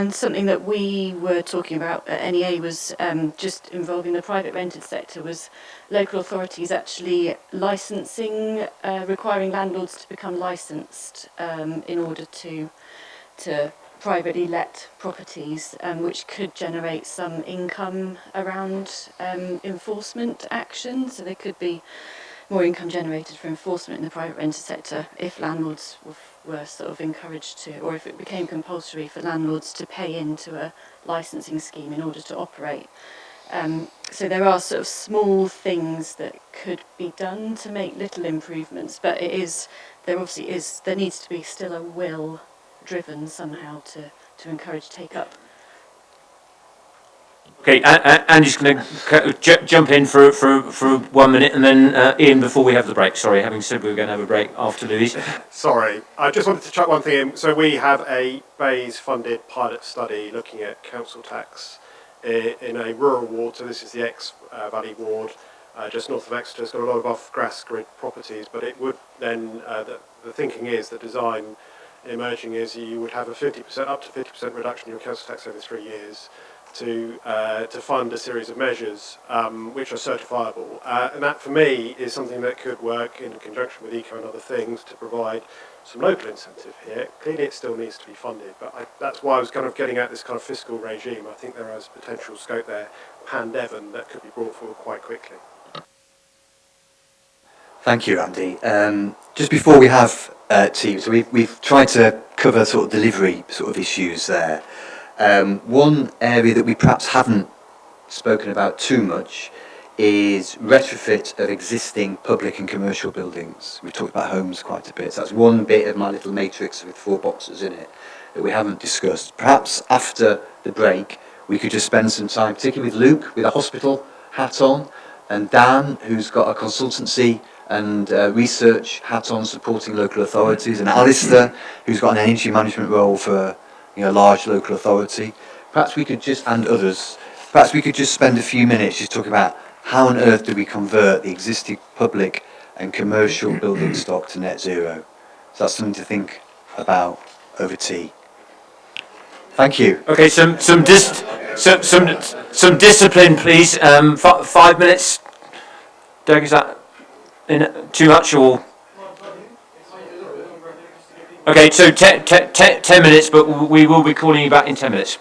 something that we were talking about at NEA was just involving the private rented sector, was local authorities actually licensing, requiring landlords to become licensed in order to privately let properties, which could generate some income around enforcement action. So there could be more income generated for enforcement in the private rented sector if landlords were sort of encouraged to, or if it became compulsory for landlords to pay into a licensing scheme in order to operate. So there are sort of small things that could be done to make little improvements, but there needs to be still a will driven somehow to encourage take up. Okay, Andy's going to jump in for 1 minute, and then Ian, before we have the break. Sorry, having said we were going to have a break after Louise. Sorry, I just wanted to chuck one thing in. So we have a BEIS-funded pilot study looking at council tax in a rural ward. So this is the Ex-Valley ward, just north of Exeter. It's got a lot of off-grass grid properties, but it would then, the thinking is, the design emerging is you would have a 50%, up to 50% reduction in your council tax over 3 years to fund a series of measures which are certifiable. And that, for me, is something that could work in conjunction with eco and other things to provide some local incentive here. Clearly it still needs to be funded, but that's why I was kind of getting at this kind of fiscal regime. I think there is potential scope there, pan-Devon, that could be brought forward quite quickly. Thank you, Andy. Just before we have tea, so we've tried to cover sort of delivery sort of issues there. One area that we perhaps haven't spoken about too much is retrofit of existing public and commercial buildings. We've talked about homes quite a bit. So that's one bit of my little matrix with 4 boxes in it that we haven't discussed. Perhaps after the break, we could just spend some time, particularly with Luke, with a hospital hat on, and Dan, who's got a consultancy and research hat on supporting local authorities, and Alistair, who's got an energy management role for a large local authority. Perhaps we could just, and others, perhaps we could just spend a few minutes just talking about how on earth do we convert the existing public and commercial building stock to net zero. So that's something to think about over tea. Thank you. Okay, some discipline, please. 5 minutes. Doug, is that too much or? Okay, so 10 minutes, but we will be calling you back in 10 minutes.